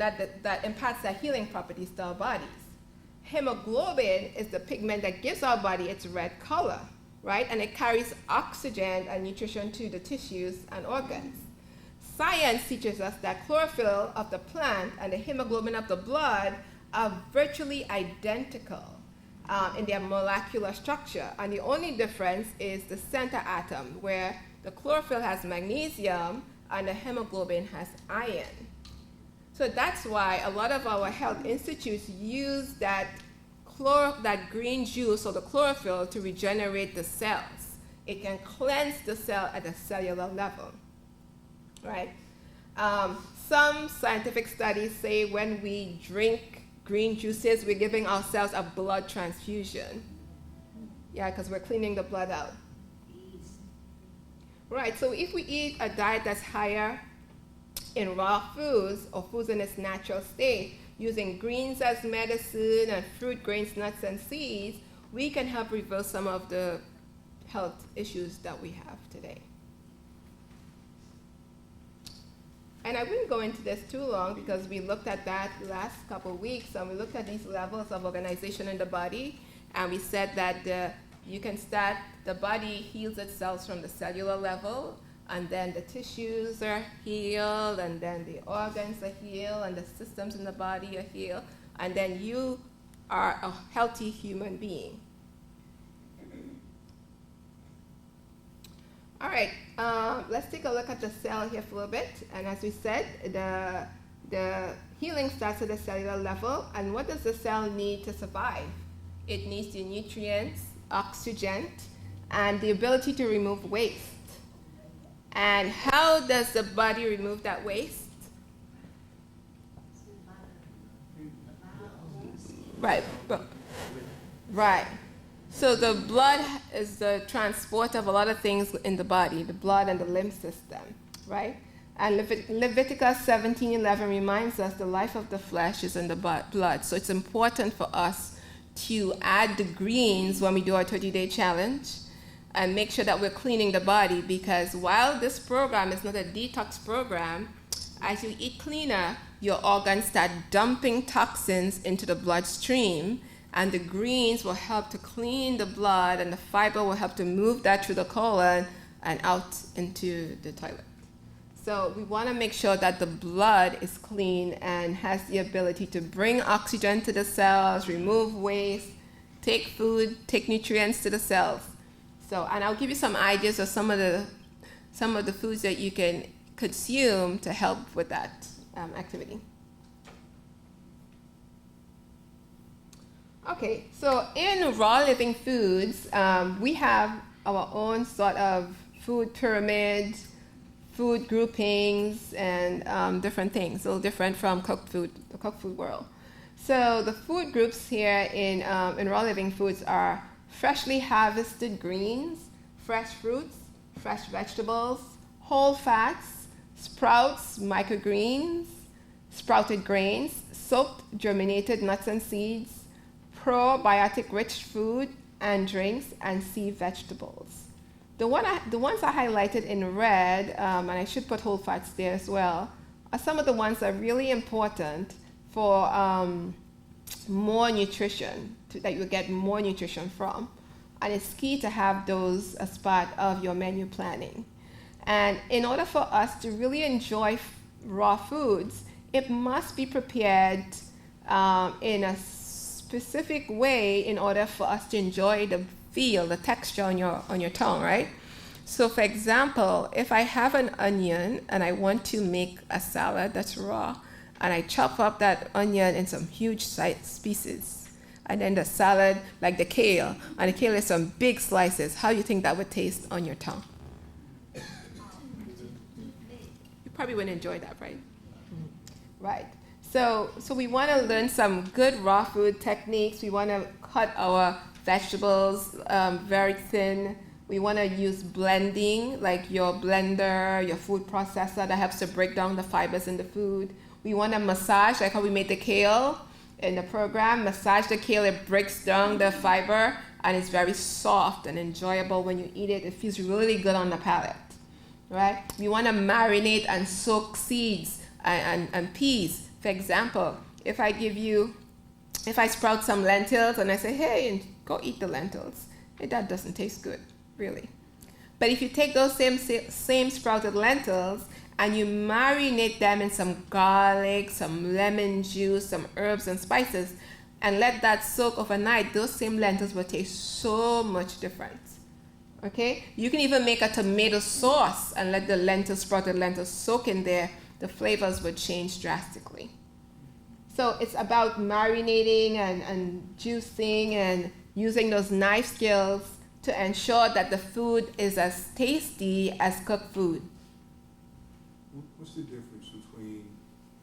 that imparts the healing properties to our bodies. Hemoglobin is the pigment that gives our body its red color, right? And it carries oxygen and nutrition to the tissues and organs. Science teaches us that chlorophyll of the plant and the hemoglobin of the blood are virtually identical in their molecular structure. And the only difference is the center atom, where the chlorophyll has magnesium and the hemoglobin has iron. So that's why a lot of our health institutes use that green juice or the chlorophyll to regenerate the cells. It can cleanse the cell at a cellular level, right? Some scientific studies say when we drink green juices, we're giving ourselves a blood transfusion. Yeah, because we're cleaning the blood out. Right, so if we eat a diet that's higher in raw foods or foods in its natural state, using greens as medicine and fruit, grains, nuts, and seeds, we can help reverse some of the health issues that we have today. And I wouldn't go into this too long because we looked at that last couple of weeks, and we looked at these levels of organization in the body, and we said that the body heals itself from the cellular level, and then the tissues are healed, and then the organs are healed, and the systems in the body are healed, and then you are a healthy human being. All right, let's take a look at the cell here for a little bit. And as we said, the healing starts at the cellular level. And what does the cell need to survive? It needs the nutrients, oxygen, and the ability to remove waste. And how does the body remove that waste? Right. Right. So the blood is the transport of a lot of things in the body, the blood and the lymph system, right? And Leviticus 17:11 reminds us the life of the flesh is in the blood. So it's important for us to add the greens when we do our 30-day challenge and make sure that we're cleaning the body, because while this program is not a detox program, as you eat cleaner, your organs start dumping toxins into the bloodstream, and the greens will help to clean the blood, and the fiber will help to move that through the colon and out into the toilet. So we want to make sure that the blood is clean and has the ability to bring oxygen to the cells, remove waste, take food, take nutrients to the cells. So, and I'll give you some ideas of some of the foods that you can consume to help with that activity. Okay, so in raw living foods, we have our own sort of food pyramid, food groupings, and different things, a little different from the cooked food world. So the food groups here in raw living foods are freshly harvested greens, fresh fruits, fresh vegetables, whole fats, sprouts, microgreens, sprouted grains, soaked germinated nuts and seeds, probiotic-rich food and drinks, and sea vegetables. The ones I highlighted in red, and I should put whole fats there as well, are some of the ones that are really important for more nutrition, that you get more nutrition from. And it's key to have those as part of your menu planning. And in order for us to really enjoy raw foods, it must be prepared in a specific way in order for us to enjoy the feel, the texture on your tongue, right? So for example, if I have an onion and I want to make a salad that's raw, and I chop up that onion in some huge size pieces, and then the salad, like the kale, and the kale is some big slices, how do you think that would taste on your tongue? You probably wouldn't enjoy that, right? Right. So we want to learn some good raw food techniques. We want to cut our vegetables very thin. We want to use blending, like your blender, your food processor that helps to break down the fibers in the food. We want to massage, like how we made the kale in the program. Massage the kale, it breaks down the fiber, and it's very soft and enjoyable when you eat it. It feels really good on the palate, right? We want to marinate and soak seeds and peas. For example, if I sprout some lentils and I say, hey, go eat the lentils, that doesn't taste good, really. But if you take those same sprouted lentils and you marinate them in some garlic, some lemon juice, some herbs and spices, and let that soak overnight, those same lentils will taste so much different. Okay? You can even make a tomato sauce and let the sprouted lentils soak in there. The flavors would change drastically. So it's about marinating and juicing and using those knife skills to ensure that the food is as tasty as cooked food. What's the difference between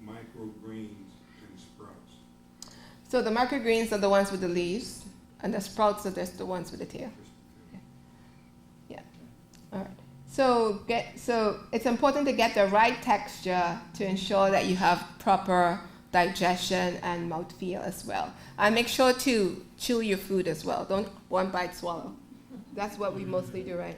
microgreens and sprouts? So the microgreens are the ones with the leaves, and the sprouts are just the ones with the tail. Yeah. All right. So it's important to get the right texture to ensure that you have proper digestion and mouthfeel as well. And make sure to chew your food as well. Don't one bite swallow. That's what we mostly do, right?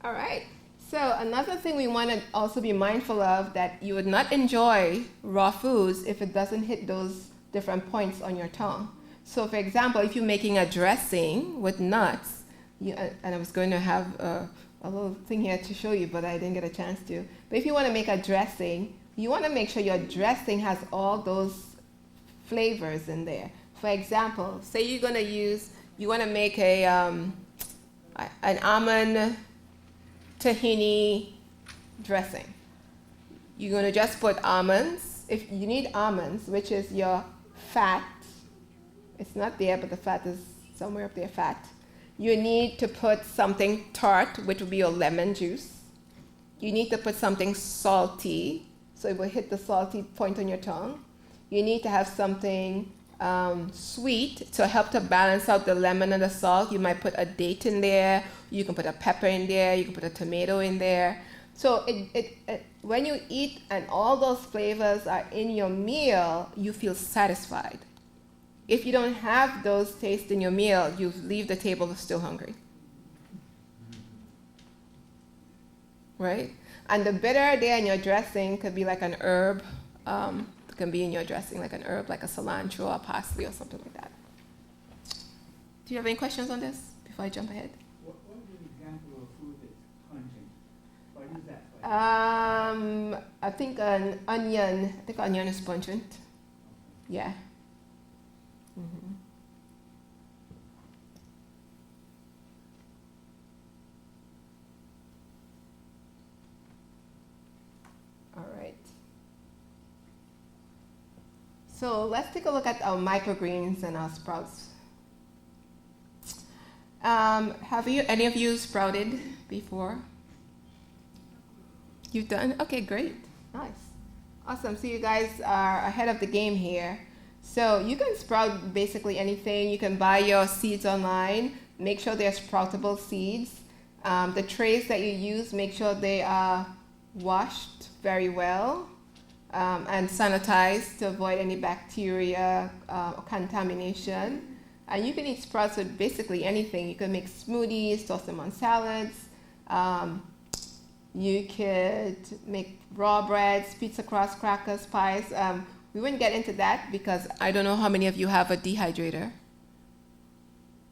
All right. So another thing we want to also be mindful of, that you would not enjoy raw foods if it doesn't hit those different points on your tongue. So for example, if you're making a dressing with nuts, and I was going to have a little thing here to show you, but I didn't get a chance to. But if you want to make a dressing, you want to make sure your dressing has all those flavors in there. For example, say you want to make an almond tahini dressing. You're going to just put almonds. If you need almonds, which is your fat, it's not there, but the fat is somewhere up there, fat. You need to put something tart, which would be your lemon juice. You need to put something salty, so it will hit the salty point on your tongue. You need to have something sweet to help to balance out the lemon and the salt. You might put a date in there. You can put a pepper in there. You can put a tomato in there. So when you eat and all those flavors are in your meal, you feel satisfied. If you don't have those tastes in your meal, you leave the table still hungry. Right? And the bitter there in your dressing could be like an herb. It can be in your dressing like an herb, like a cilantro or parsley or something like that. Do you have any questions on this before I jump ahead? What is an example of food that's pungent? What is that for? I think onion is pungent. Yeah. Mm-hmm. All right. So let's take a look at our microgreens and our sprouts. Have any of you sprouted before? You've done? Okay, great. Nice. Awesome. So you guys are ahead of the game here. So you can sprout basically anything. You can buy your seeds online. Make sure they're sproutable seeds. The trays that you use, make sure they are washed very well and sanitized to avoid any bacteria or contamination. And you can eat sprouts with basically anything. You can make smoothies, toss them on salads. You could make raw breads, pizza crust, crackers, pies. We wouldn't get into that because I don't know how many of you have a dehydrator.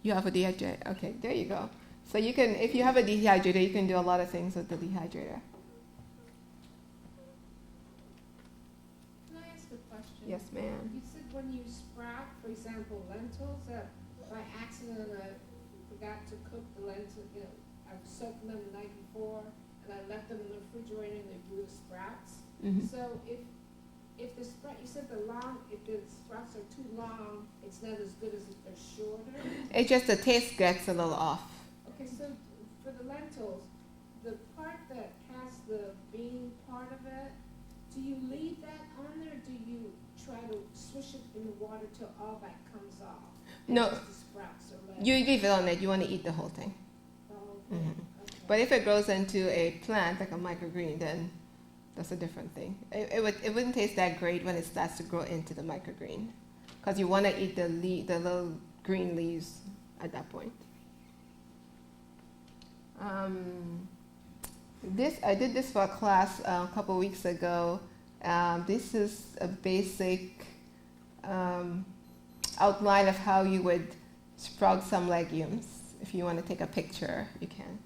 You have a dehydrator? Okay, there you go. So you can, if you have a dehydrator, you can do a lot of things with the dehydrator. Can I ask a question? Yes, ma'am. You said when you sprout, for example, lentils, by accident I forgot to cook the lentils, I've soaked them the night before and I left them in the refrigerator and they grew the sprouts. Mm-hmm. So if the sprout, you said if the sprouts are too long, it's not as good as if they're shorter? It's just the taste gets a little off. Okay, so for the lentils, the part that has the bean part of it, do you leave that on there, or do you try to swish it in the water till all that comes off? And No. just the sprouts are left? You leave it on it. You want to eat the whole thing. Oh, okay. Mhm. Okay. But if it grows into a plant like a microgreen, then that's a different thing. It wouldn't taste that great when it starts to grow into the microgreen, because you want to eat the little green leaves at that point. I did this for a class a couple weeks ago. This is a basic outline of how you would sprout some legumes. If you want to take a picture, you can.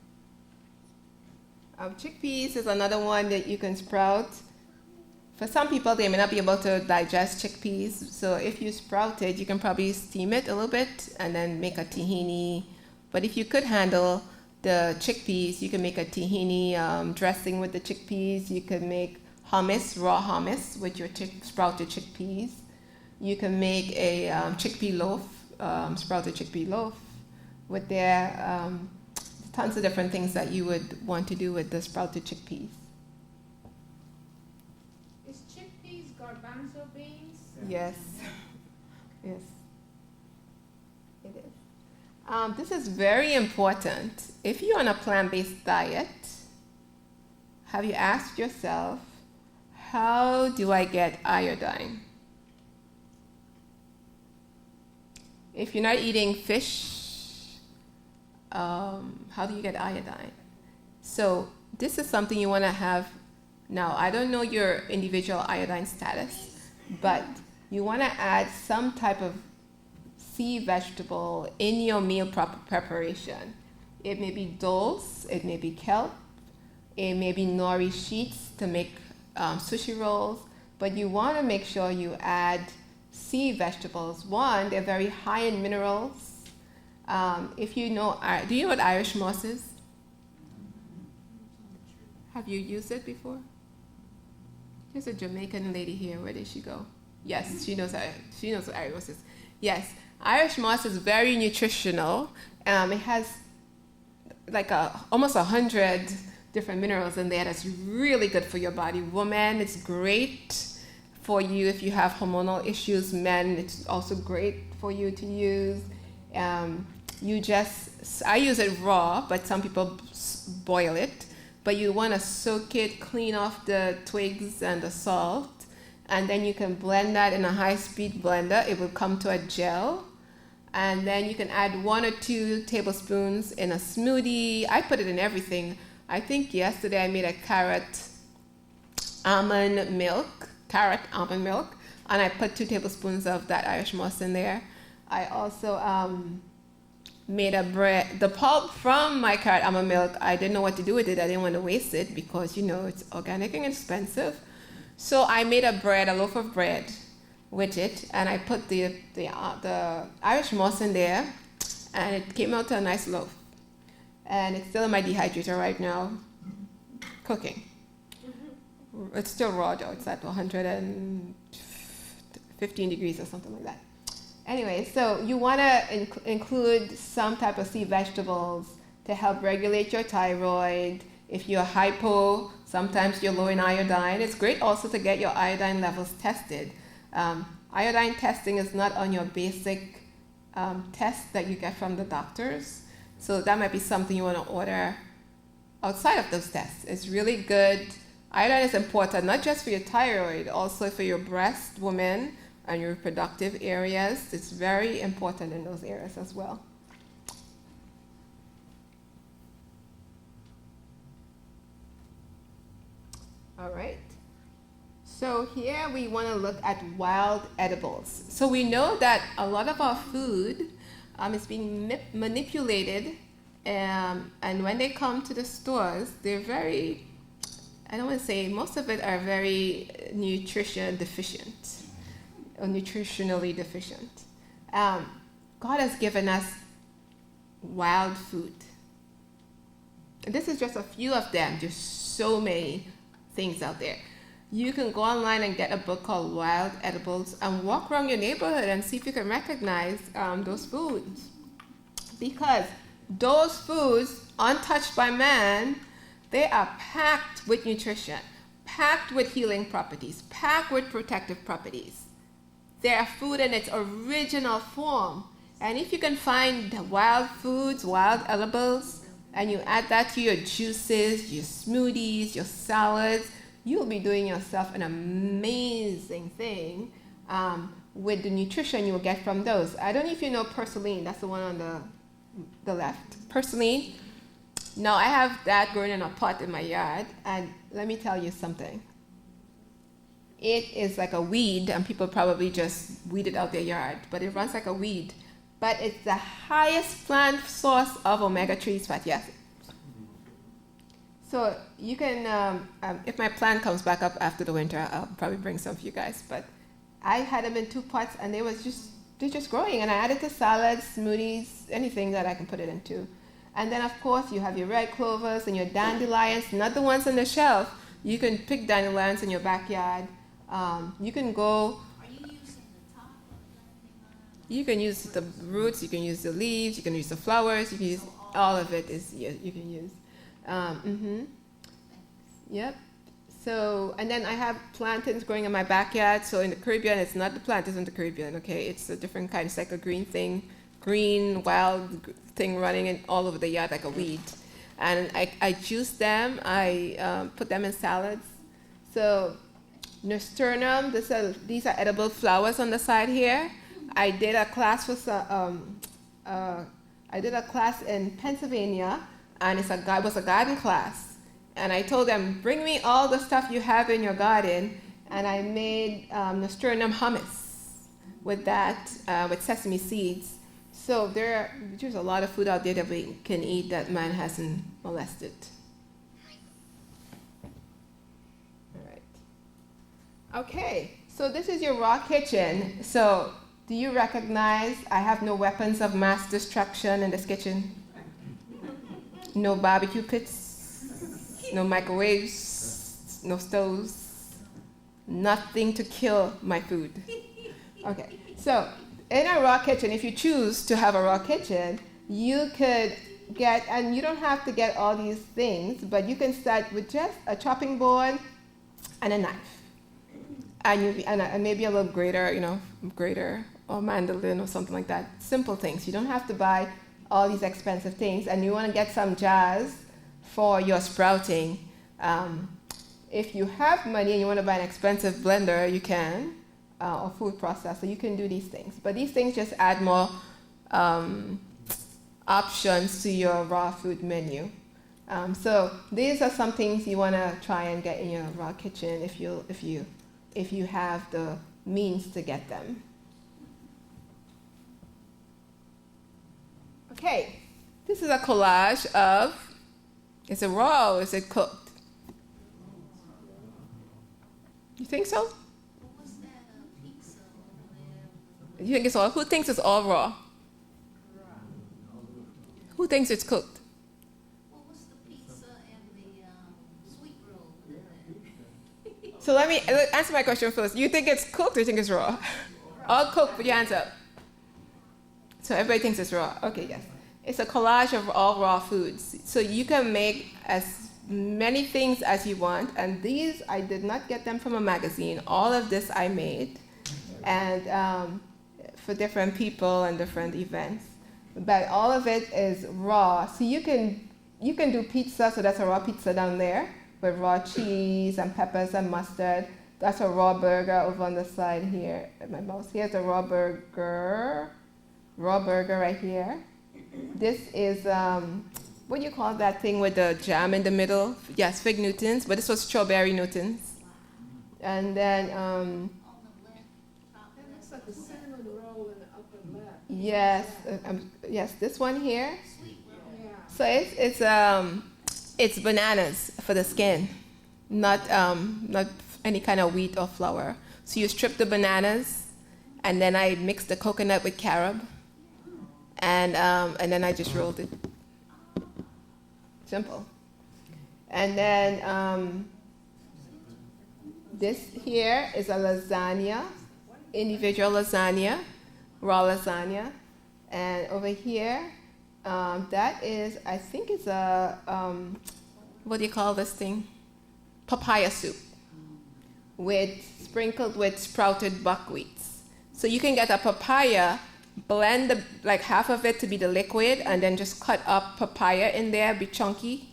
Chickpeas is another one that you can sprout. For some people, they may not be able to digest chickpeas, so if you sprout it, you can probably steam it a little bit and then make a tahini. But if you could handle the chickpeas, you can make a tahini dressing with the chickpeas. You could make hummus, raw hummus with your sprouted chickpeas. You can make a chickpea loaf, sprouted chickpea loaf with their tons of different things that you would want to do with the sprouted chickpeas. Is chickpeas garbanzo beans? Yes. Yes. It is. This is very important. If you're on a plant-based diet, have you asked yourself, how do I get iodine? If you're not eating fish, how do you get iodine? So this is something you want to have. Now, I don't know your individual iodine status, but you want to add some type of sea vegetable in your meal preparation. It may be dulse, it may be kelp, it may be nori sheets to make sushi rolls, but you want to make sure you add sea vegetables. One, they're very high in minerals. If you know, do you know what Irish moss is? Have you used it before? There's a Jamaican lady here. Where did she go? Yes, she knows what Irish moss is. Yes, Irish moss is very nutritional. It has like almost 100 different minerals in there that's really good for your body. Women, it's great for you if you have hormonal issues. Men, it's also great for you to use. I use it raw, but some people boil it. But you want to soak it, clean off the twigs and the salt, and then you can blend that in a high-speed blender. It will come to a gel, and then you can add 1 or 2 tablespoons in a smoothie. I put it in everything. I think yesterday I made a carrot almond milk, and I put 2 tablespoons of that Irish moss in there. I also made a bread. The pulp from my carrot almond milk, I didn't know what to do with it. I didn't want to waste it because, it's organic and expensive. So I made a loaf of bread with it, and I put the Irish moss in there, and it came out to a nice loaf. And it's still in my dehydrator right now, cooking. It's still raw though. It's at 115 degrees or something like that. Anyway, so you want to include some type of sea vegetables to help regulate your thyroid. If you're hypo, sometimes you're low in iodine. It's great also to get your iodine levels tested. Iodine testing is not on your basic test that you get from the doctors. So that might be something you want to order outside of those tests. It's really good. Iodine is important, not just for your thyroid, also for your breast, women, and your reproductive areas. It's very important in those areas as well. All right. So here we want to look at wild edibles. So we know that a lot of our food is being manipulated, and when they come to the stores, they're very, I don't want to say, most of it are very nutritionally deficient. God has given us wild food. And this is just a few of them. There's so many things out there. You can go online and get a book called Wild Edibles and walk around your neighborhood and see if you can recognize those foods. Because those foods, untouched by man, they are packed with nutrition, packed with healing properties, packed with protective properties. They are food in its original form. And if you can find wild foods, wild edibles, and you add that to your juices, your smoothies, your salads, you'll be doing yourself an amazing thing with the nutrition you will get from those. I don't know if you know purslane. That's the one on the left. Purslane. Now, I have that growing in a pot in my yard, and let me tell you something. It is like a weed, and people probably just weed it out their yard, but it runs like a weed. But it's the highest plant source of omega-3 fatty acids. So you can, if my plant comes back up after the winter, I'll probably bring some for you guys. But I had them in 2 pots, and they're just growing. And I added to salads, smoothies, anything that I can put it into. And then, of course, you have your red clovers and your dandelions, not the ones on the shelf. You can pick dandelions in your backyard. You can go. Are you using the top of the dandelion? You can use the roots, you can use the leaves, you can use the flowers, you can use all of it. You can use. Yep. So, and then I have plantains growing in my backyard. So in the Caribbean, it's not the plantains in the Caribbean, okay? It's a different kind. It's like a green, wild thing running in all over the yard like a weed. And I juice them, I put them in salads. So nasturtium, these are edible flowers on the side here. I did a class in Pennsylvania, and it was a garden class. And I told them, bring me all the stuff you have in your garden, and I made nasturtium hummus with that, with sesame seeds. So there's a lot of food out there that we can eat that man hasn't molested. All right. Okay, so this is your raw kitchen. So do you recognize I have no weapons of mass destruction in this kitchen? No barbecue pits, no microwaves, no stoves, nothing to kill my food. Okay, so in a raw kitchen, if you choose to have a raw kitchen, you could get, and you don't have to get all these things, but you can start with just a chopping board and a knife. And maybe a little grater or mandolin or something like that. Simple things. You don't have to buy all these expensive things. And you want to get some jars for your sprouting. If you have money and you want to buy an expensive blender, you can. Or food processor, you can do these things. But these things just add more options to your raw food menu. So these are some things you want to try and get in your raw kitchen if you have the means to get them. Okay, this is a collage of, is it raw or is it cooked? You think so? You think it's all? Who thinks it's all raw? Who thinks it's cooked? What was the pizza and the sweet roll? So let me answer my question first. You think it's cooked or you think it's raw? All cooked, put your hands up. So everybody thinks it's raw. Okay, yes. It's a collage of all raw foods. So you can make as many things as you want. And these, I did not get them from a magazine. All of this I made. And for different people and different events. But all of it is raw. So you can do pizza, so that's a raw pizza down there, with raw cheese and peppers and mustard. That's a raw burger over on the side here. My mouse. Here's a raw burger right here. This is, what do you call that thing with the jam in the middle? Yes, fig Newtons, but this was strawberry Newtons. And then, That looks like a cinnamon roll in the upper left. yes, this one here. Yeah. So it's bananas for the skin, not any kind of wheat or flour. So you strip the bananas, and then I mix the coconut with carob, and then I just rolled it. Simple. And then this here is a lasagna, individual lasagna, raw lasagna, and over here. That is, I think it's a, what do you call this thing? Papaya soup, sprinkled with sprouted buckwheats. So you can get a papaya blend like half of it to be the liquid, and then just cut up papaya in there, be chunky,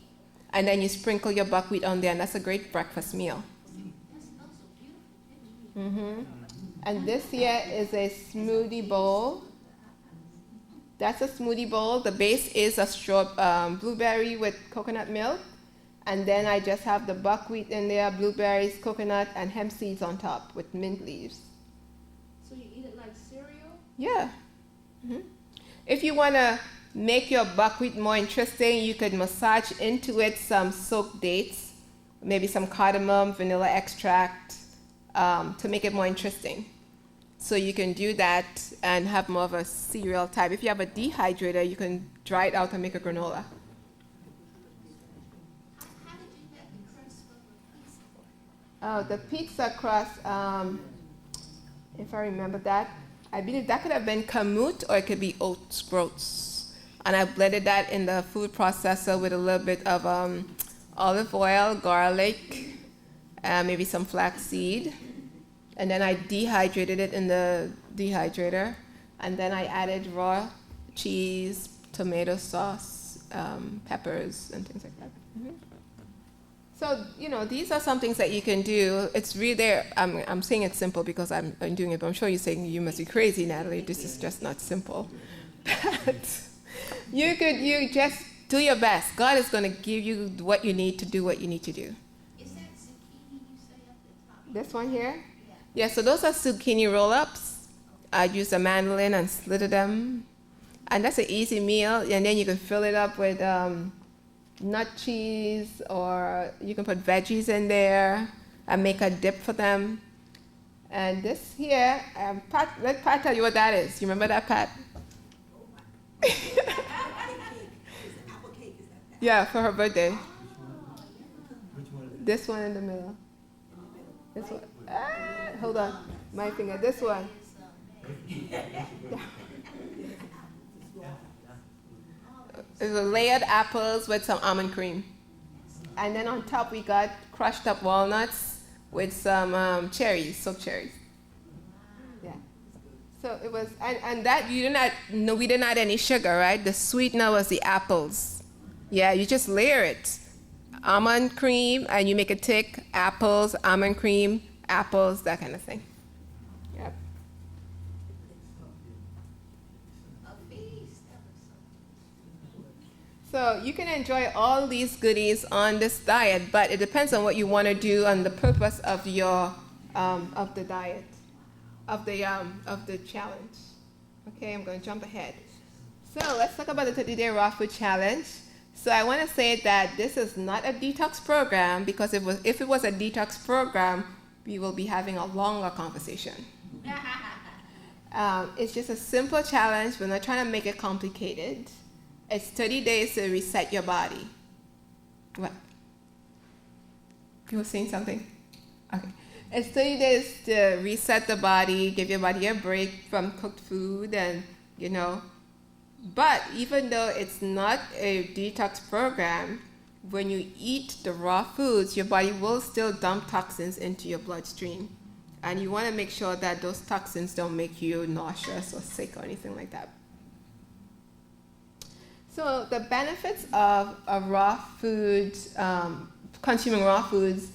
and then you sprinkle your buckwheat on there, and that's a great breakfast meal. Those are beautiful pictures. And this here is a smoothie bowl. That's a smoothie bowl. The base is a blueberry with coconut milk. And then I just have the buckwheat in there, blueberries, coconut, and hemp seeds on top with mint leaves. So you eat it like cereal? Yeah. If you want to make your buckwheat more interesting, you could massage into it some soaked dates, maybe some cardamom, vanilla extract, to make it more interesting. So you can do that and have more of a cereal type. If you have a dehydrator, you can dry it out and make a granola. How did you get the crust of the pizza? Oh, the pizza crust, if I remember that, I believe that could have been kamut or it could be oats groats. And I blended that in the food processor with a little bit of olive oil, garlic, maybe some flaxseed. And then I dehydrated it in the dehydrator. And then I added raw cheese, tomato sauce, peppers, and things like that. So, these are some things that you can do. It's really there. I'm saying it's simple because I'm doing it, but I'm sure you're saying you must be crazy, Natalie. This is just not simple. But you just do your best. God is going to give you what you need to do what you need to do. Is that zucchini you say up the top? This one here? Yeah. Yeah, so those are zucchini roll-ups. I used a mandolin and slitted them. And that's an easy meal. And then you can fill it up with nut cheese, or you can put veggies in there and make a dip for them. And this here, Pat, let Pat tell you what that is. You remember that, Pat? Apple cake. Is it apple cake? Is that Yeah, for her birthday. Which one is it? This one in the middle. This one. Hold on. My finger. This one. It's layered apples with some almond cream. And then on top we got crushed up walnuts with some cherries, soaked cherries. Yeah. So it was, and that we didn't add any sugar, right? The sweetener was the apples. Yeah, you just layer it. Almond cream, and you make it thick, apples, almond cream, apples, that kind of thing. Yep. A feast. That was So you can enjoy all these goodies on this diet, but it depends on what you want to do and the purpose of your of the diet, of the challenge. Okay, I'm going to jump ahead. So let's talk about the 30-day raw food challenge. So I want to say that this is not a detox program, because if it was a detox program, we will be having a longer conversation. It's just a simple challenge. We're not trying to make it complicated. It's 30 days to reset your body. What? You were saying something? Okay. It's 30 days to reset the body, give your body a break from cooked food, and, But even though it's not a detox program, when you eat the raw foods, your body will still dump toxins into your bloodstream. And you want to make sure that those toxins don't make you nauseous or sick or anything like that. So the benefits of raw foods, consuming raw foods,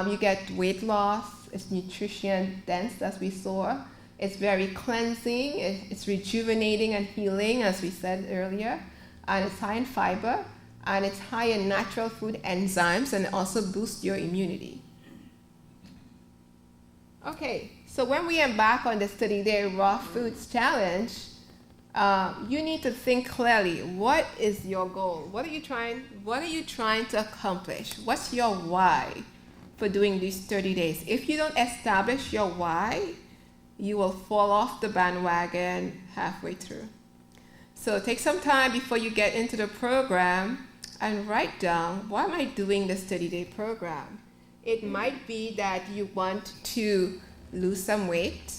you get weight loss, it's nutrition dense, as we saw. It's very cleansing, it's rejuvenating and healing, as we said earlier. And it's high in fiber, and it's high in natural food enzymes, and it also boosts your immunity. Okay, so when we embark on this 30-day raw foods challenge, you need to think clearly. What is your goal? What are you trying to accomplish? What's your why for doing these 30 days? If you don't establish your why, you will fall off the bandwagon halfway through. So take some time before you get into the program and write down, why am I doing this 30-day program? It might be that you want to lose some weight.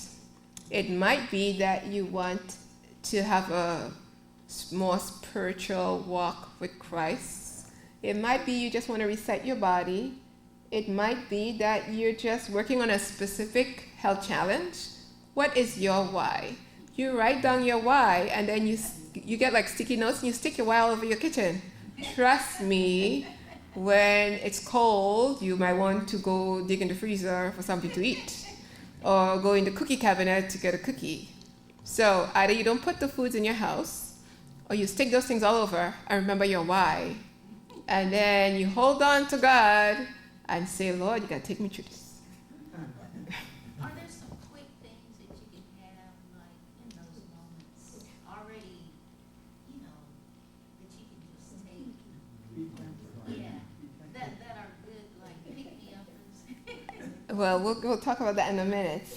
It might be that you want to have a more spiritual walk with Christ. It might be you just want to reset your body. It might be that you're just working on a specific health challenge. What is your why? you write down your why, and then you get like sticky notes and you stick your why all over your kitchen. Trust me, when it's cold, you might want to go dig in the freezer for something to eat, or go in the cookie cabinet to get a cookie. So either you don't put the foods in your house, or you stick those things all over and remember your why. And then you hold on to God and say, Lord, you gotta take me through this. Are there some quick things that you can have, like, in those moments, already, you know, that you can just take? Yeah, that are good, like, pick-me-uppers? Well, we'll talk about that in a minute.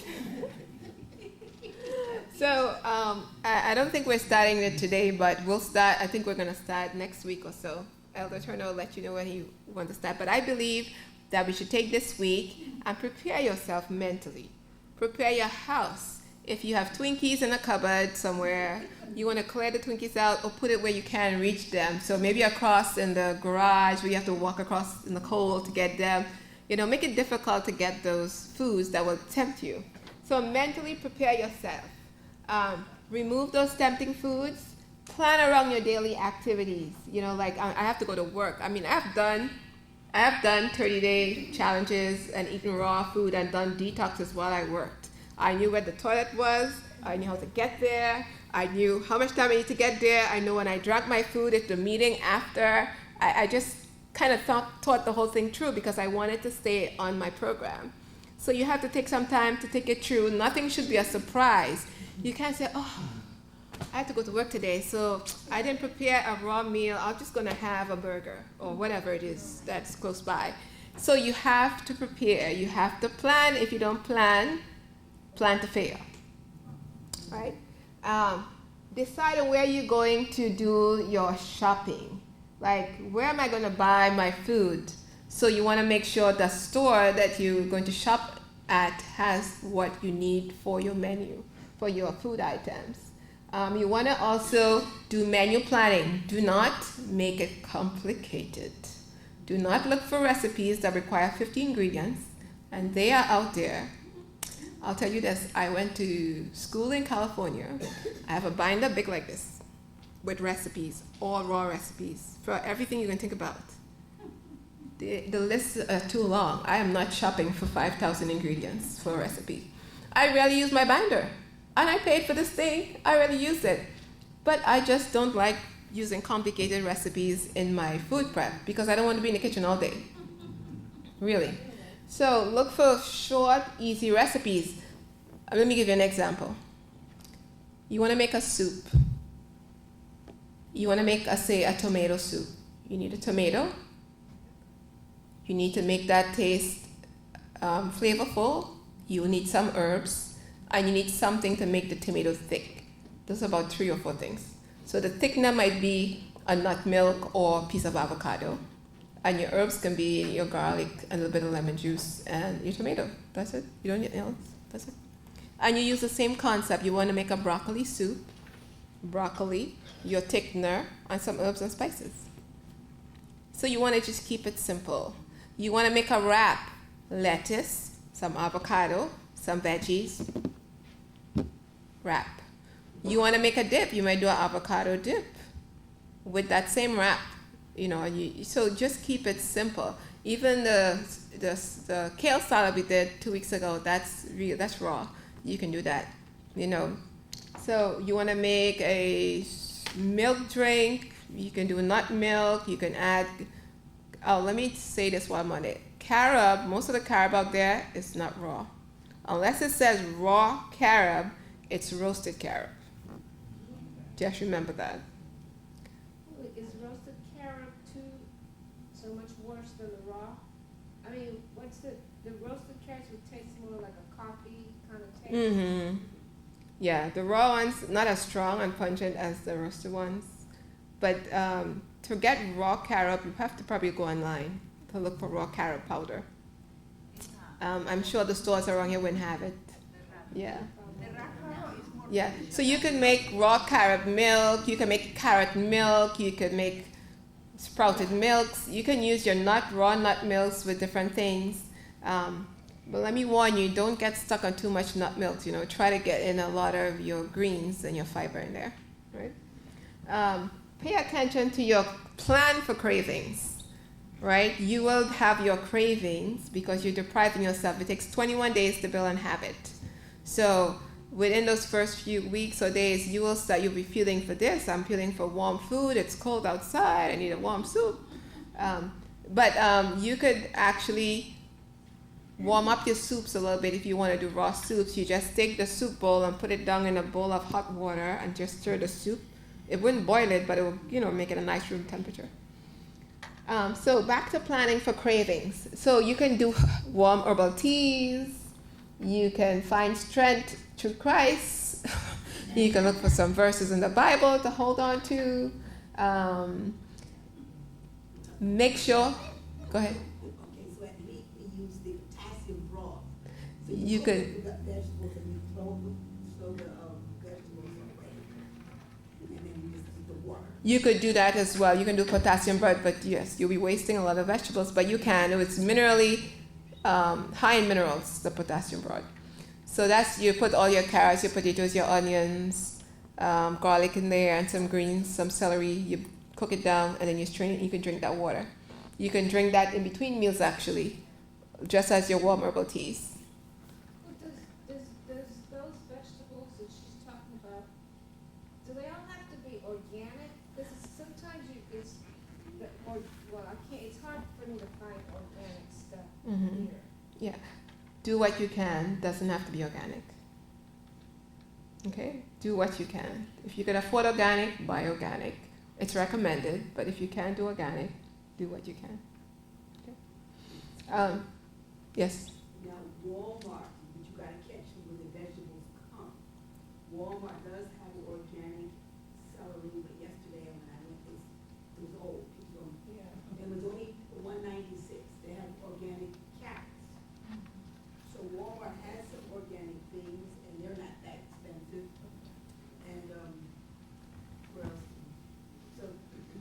So I don't think we're starting it today, but we'll start. I think we're going to start next week or so. Elder Turner will let you know when he wants to start. But I believe that we should take this week and prepare yourself mentally. Prepare your house. If you have Twinkies in a cupboard somewhere, you want to clear the Twinkies out or put it where you can reach them. So maybe across in the garage where you have to walk across in the cold to get them. You know, make it difficult to get those foods that will tempt you. So mentally prepare yourself. Remove those tempting foods. Plan around your daily activities. You know, like I have to go to work. I mean, I have done 30-day challenges and eaten raw food and done detoxes while I worked. I knew where the toilet was. I knew how to get there. I knew how much time I need to get there. I know when I drank my food at the meeting after. I just kind of thought the whole thing through because I wanted to stay on my program. So you have to take some time to take it through. Nothing should be a surprise. You can't say, oh, I had to go to work today, so I didn't prepare a raw meal. I'm just going to have a burger or whatever it is that's close by. So you have to prepare. You have to plan. If you don't plan to fail. Right? Decide on where you're going to do your shopping. Like, where am I going to buy my food? So you want to make sure the store that you're going to shop at has what you need for your menu, for your food items. You want to also do menu planning. Do not make it complicated. Do not look for recipes that require 50 ingredients, and they are out there. I'll tell you this, I went to school in California. I have a binder big like this with recipes, all raw recipes, for everything you can think about. The lists are too long. I am not shopping for 5,000 ingredients for a recipe. I rarely use my binder. And I paid for this thing. I rarely use it. But I just don't like using complicated recipes in my food prep because I don't want to be in the kitchen all day. Really. So look for short, easy recipes. Let me give you an example. You want to make a soup. You want to make, say, a tomato soup. You need a tomato. You need to make that taste flavorful. You need some herbs. And you need something to make the tomato thick. Those are about 3 or 4 things. So the thickener might be a nut milk or a piece of avocado. And your herbs can be your garlic, a little bit of lemon juice, and your tomato. That's it. You don't need anything else. That's it. And you use the same concept. You want to make a broccoli soup. Broccoli, your thickener, and some herbs and spices. So you want to just keep it simple. You want to make a wrap. Lettuce, some avocado, some veggies. Wrap. You want to make a dip. You might do an avocado dip with that same wrap. You know, so just keep it simple. Even the kale salad we did 2 weeks ago, that's raw. You can do that, you know. So you want to make a milk drink. You can do nut milk. You can add, let me say this while I'm on it. Carob, most of the carob out there is not raw. Unless it says raw carob, it's roasted carob. Just remember that. Is roasted carob so much worse than the raw? I mean, what's the roasted carrots would taste more like a coffee kind of taste? Mm-hmm. Yeah, the raw ones, not as strong and pungent as the roasted ones. But to get raw carob, you have to probably go online to look for raw carob powder. I'm sure the stores around here wouldn't have it. Yeah. Yeah. So you can make raw carob milk. You can make carrot milk. You can make sprouted milks. You can use your raw nut milks with different things. But let me warn you, don't get stuck on too much nut milk. Try to get in a lot of your greens and your fiber in there, right? Pay attention to your plan for cravings, right? You will have your cravings because you're depriving yourself. It takes 21 days to build a habit. So within those first few weeks or days, you'll be feeling for this. I'm feeling for warm food. It's cold outside. I need a warm soup. But you could actually warm up your soups a little bit. If you want to do raw soups, you just take the soup bowl and put it down in a bowl of hot water and just stir the soup. It wouldn't boil it, but it will, make it a nice room temperature. So back to planning for cravings. So you can do warm herbal teas. You can find strength through Christ. You can look for some verses in the Bible to hold on to. Make sure. Go ahead. Okay, so at meat, we use the potassium broth. So You cook could- the vegetables and you throw the vegetables away. And then you just eat the water. You could do that as well. You can do potassium bread, but yes, you'll be wasting a lot of vegetables. But you can. It's minerally high in minerals, the potassium bread. So you put all your carrots, your potatoes, your onions, garlic in there, and some greens, some celery. You cook it down, and then you strain it. You can drink that water. You can drink that in between meals, actually, just as your warm herbal teas. Well, does those vegetables that she's talking about, do they all have to be organic? Because sometimes it's hard for me to find organic stuff Mhm. here. Yeah. Do what you can. Doesn't have to be organic. Okay? Do what you can. If you can afford organic, buy organic. It's recommended, but if you can't do organic, do what you can. Okay? Yes? Now, Walmart, but you gotta catch them when the vegetables come. Walmart does have organic celery, but yesterday when I went, it was old. Yeah. It was only $1.96. They have organic carrots. So Walmart has some organic things, and they're not that expensive. And, where else? So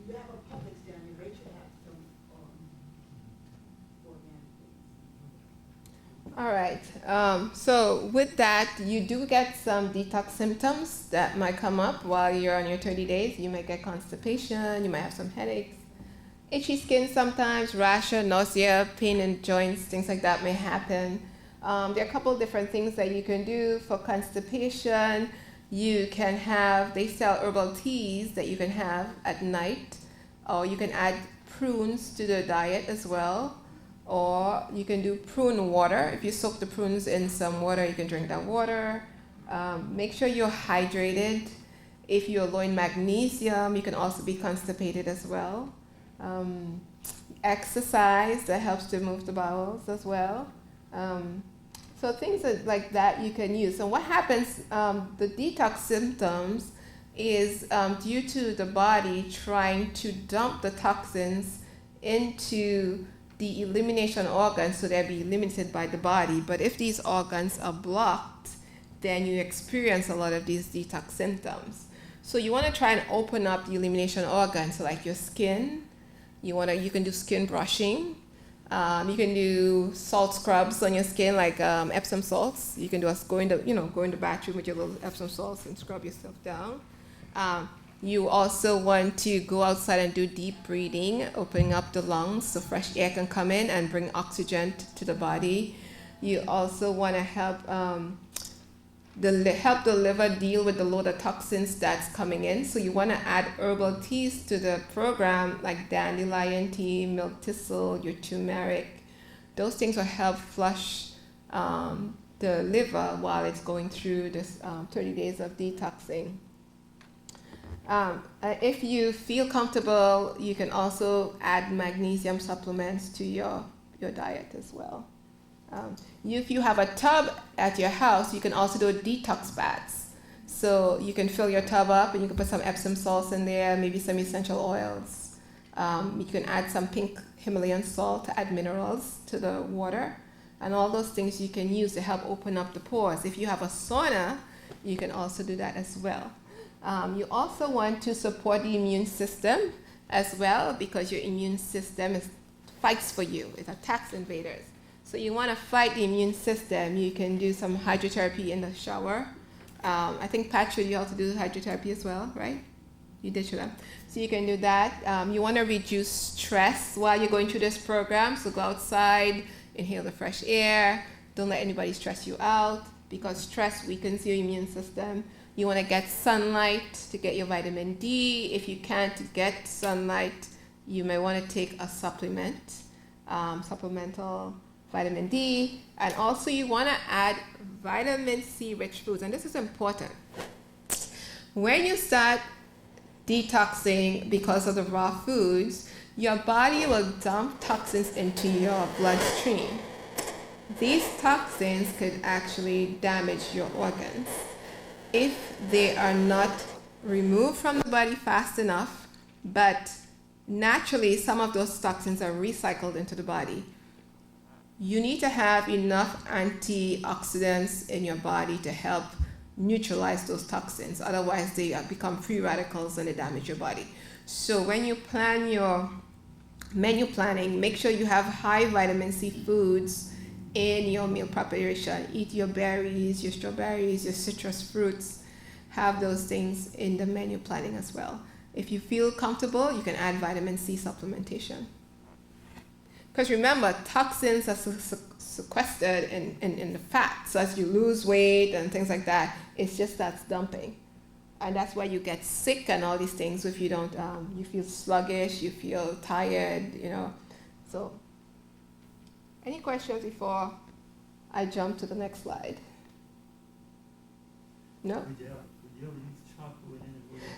you have a Publix down there, they should have some, organic things. All right. So with that, you do get some detox symptoms that might come up while you're on your 30 days. You might get constipation. You might have some headaches. Itchy skin sometimes, rash, nausea, pain in joints, things like that may happen. There are a couple different things that you can do for constipation. You can they sell herbal teas that you can have at night, or you can add prunes to the diet as well, or you can do prune water. If you soak the prunes in some water, you can drink that water. Make sure you're hydrated. If you're low in magnesium, you can also be constipated as well. Exercise, that helps to move the bowels as well. So things like that you can use. So what happens, the detox symptoms is due to the body trying to dump the toxins into the elimination organs so they'll be eliminated by the body. But if these organs are blocked, then you experience a lot of these detox symptoms. So you want to try and open up the elimination organs, so like your skin. You can do skin brushing. You can do salt scrubs on your skin, like Epsom salts. You can go in the bathroom with your little Epsom salts and scrub yourself down. You also want to go outside and do deep breathing, opening up the lungs so fresh air can come in and bring oxygen to the body. You also want to help the liver deal with the load of toxins that's coming in. So you want to add herbal teas to the program, like dandelion tea, milk thistle, your turmeric. Those things will help flush the liver while it's going through this 30 days of detoxing. If you feel comfortable, you can also add magnesium supplements to your diet as well. If you have a tub at your house, you can also do detox baths. So you can fill your tub up and you can put some Epsom salts in there, maybe some essential oils. You can add some pink Himalayan salt to add minerals to the water. And all those things you can use to help open up the pores. If you have a sauna, you can also do that as well. You also want to support the immune system as well, because your immune system fights for you. It attacks invaders. So you want to fight the immune system. You can do some hydrotherapy in the shower. I think, Patrick, you also do hydrotherapy as well, right? You did show them. So you can do that. You want to reduce stress while you're going through this program. So go outside, inhale the fresh air. Don't let anybody stress you out, because stress weakens your immune system. You want to get sunlight to get your vitamin D. If you can't get sunlight, you may want to take a supplement, supplemental vitamin D. And also you want to add vitamin C rich foods. And this is important. When you start detoxing because of the raw foods, your body will dump toxins into your bloodstream. These toxins could actually damage your organs if they are not removed from the body fast enough, but naturally some of those toxins are recycled into the body. You need to have enough antioxidants in your body to help neutralize those toxins. Otherwise, they become free radicals and they damage your body. So when you plan your menu planning, make sure you have high vitamin C foods in your meal preparation. Eat your berries, your strawberries, your citrus fruits. Have those things in the menu planning as well. If you feel comfortable, you can add vitamin C supplementation. Because remember, toxins are sequestered in the fat. So as you lose weight and things like that, it's just that's dumping. And that's why you get sick and all these things. If you don't, you feel sluggish, you feel tired, So, any questions before I jump to the next slide? No? Would you ever use charcoal in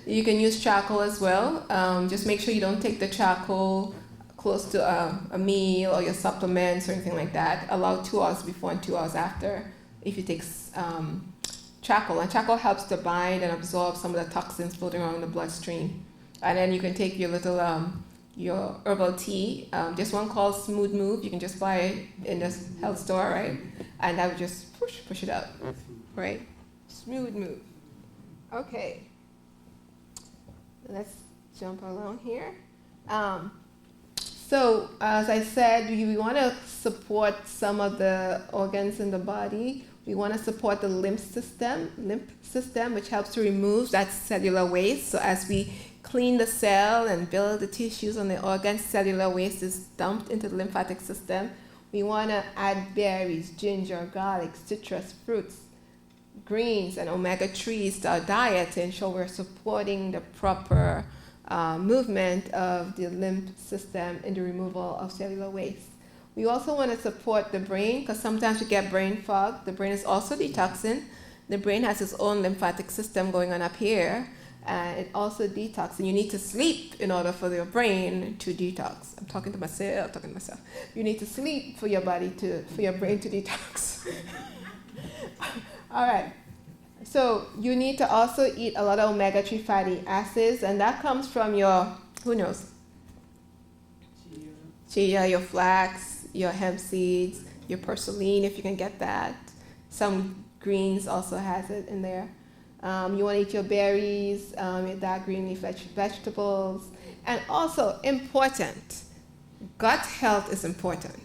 it? You can use charcoal as well. Just make sure you don't take the charcoal close to a meal or your supplements or anything like that. Allow 2 hours before and 2 hours after if you take charcoal. And charcoal helps to bind and absorb some of the toxins floating around in the bloodstream. And then you can take your little your herbal tea. This one called Smooth Move. You can just buy it in the health store, right? And I would just push it out, right? Smooth Move. Okay. Let's jump along here. So, as I said, we want to support some of the organs in the body. We want to support the lymph system, which helps to remove that cellular waste. So as we clean the cell and build the tissues on the organs, cellular waste is dumped into the lymphatic system. We want to add berries, ginger, garlic, citrus fruits, greens, and omega-3s to our diet to ensure we're supporting the proper movement of the lymph system in the removal of cellular waste. We also want to support the brain, because sometimes we get brain fog. The brain is also detoxing. The brain has its own lymphatic system going on up here, and it also detoxes. You need to sleep in order for your brain to detox. I'm talking to myself. You need to sleep for your brain to detox. All right. So you need to also eat a lot of omega-3 fatty acids, and that comes from your, who knows? Chia, your flax, your hemp seeds, your purslane, if you can get that. Some greens also has it in there. You want to eat your berries, your dark green leaf vegetables. And also, important, gut health is important.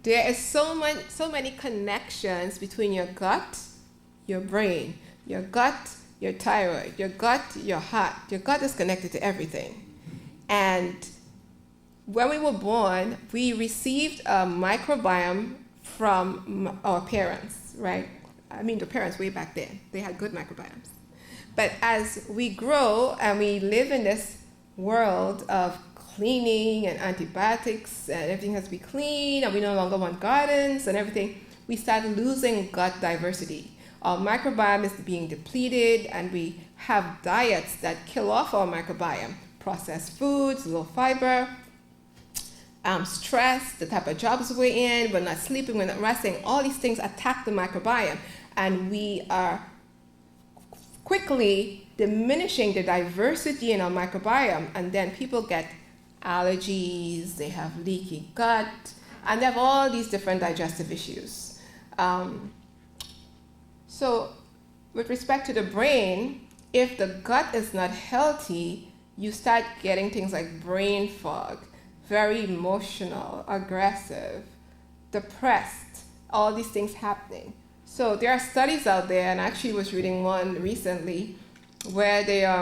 There is so many connections between your gut, your brain, your gut, your thyroid, your gut, your heart. Your gut is connected to everything. And when we were born, we received a microbiome from our parents, right? I mean, the parents way back then, they had good microbiomes. But as we grow and we live in this world of cleaning and antibiotics and everything has to be clean and we no longer want gardens and everything, we start losing gut diversity. Our microbiome is being depleted and we have diets that kill off our microbiome. Processed foods, low fiber, stress, the type of jobs we're in, we're not sleeping, we're not resting, all these things attack the microbiome. And we are quickly diminishing the diversity in our microbiome. And then people get allergies, they have leaky gut, and they have all these different digestive issues. So with respect to the brain, if the gut is not healthy, you start getting things like brain fog, very emotional, aggressive, depressed, all these things happening. So there are studies out there, and I actually was reading one recently where they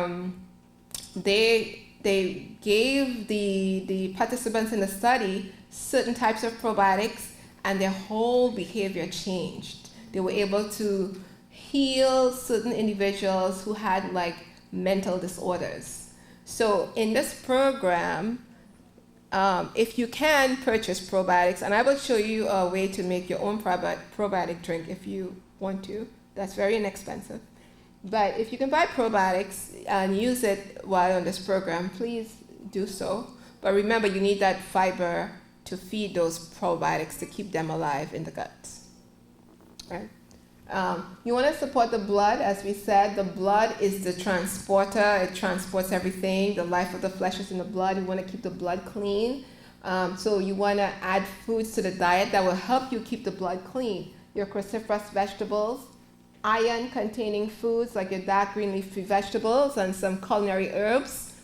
gave the participants in the study certain types of probiotics, and their whole behavior changed. They were able to heal certain individuals who had like mental disorders. So in this program, if you can purchase probiotics, and I will show you a way to make your own probiotic drink if you want to. That's very inexpensive. But if you can buy probiotics and use it while on this program, please do so. But remember, you need that fiber to feed those probiotics to keep them alive in the gut. Right? You want to support the blood. As we said, the blood is the transporter. It transports everything. The life of the flesh is in the blood. You want to keep the blood clean. So you want to add foods to the diet that will help you keep the blood clean. Your cruciferous vegetables, iron-containing foods like your dark green leafy vegetables and some culinary herbs.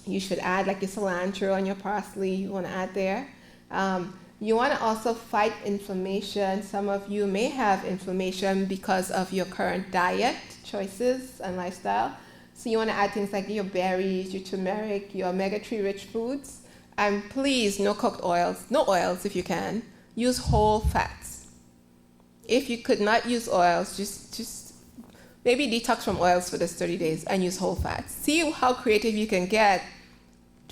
You should add like your cilantro and your parsley. You want to add there. You want to also fight inflammation. Some of you may have inflammation because of your current diet choices and lifestyle. So you want to add things like your berries, your turmeric, your omega-3 rich foods. And please, no cooked oils. No oils if you can. Use whole fats. If you could not use oils, just maybe detox from oils for this 30 days and use whole fats. See how creative you can get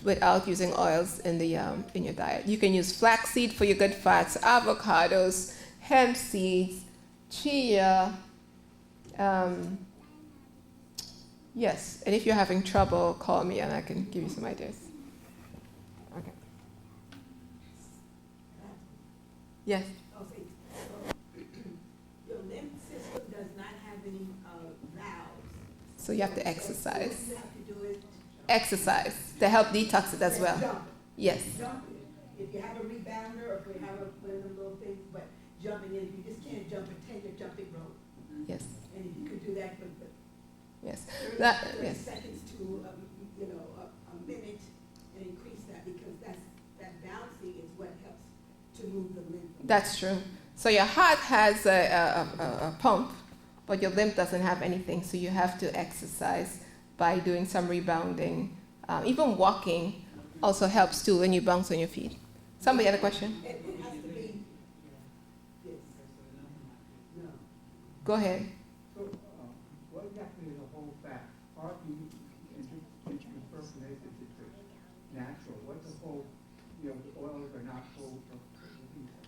without using oils in your diet. You can use flaxseed for your good fats, avocados, hemp seeds, chia. Yes, and if you're having trouble, call me and I can give you some ideas. Okay. Yes. Okay, so your lymph system does not have any valves. So you have to exercise. You have to do it. Exercise to help detox it as well. Jump. Yes. Jump it. If you have a rebounder or if you have one of the little things, but jumping in, you just can't jump a 10-year jumping rope. Yes. And if you could do that for Yes. 30 Yes. seconds to a minute and increase that, because that bouncing is what helps to move the lymph. That's true. So your heart has a pump, but your lymph doesn't have anything. So you have to exercise by doing some rebounding. Even walking also helps too when you bounce on your feet. Somebody had a question? It has to be, yes, no. Go ahead. So, what exactly is a whole fat? Or you first make it it's natural. What's a whole, the oils are not whole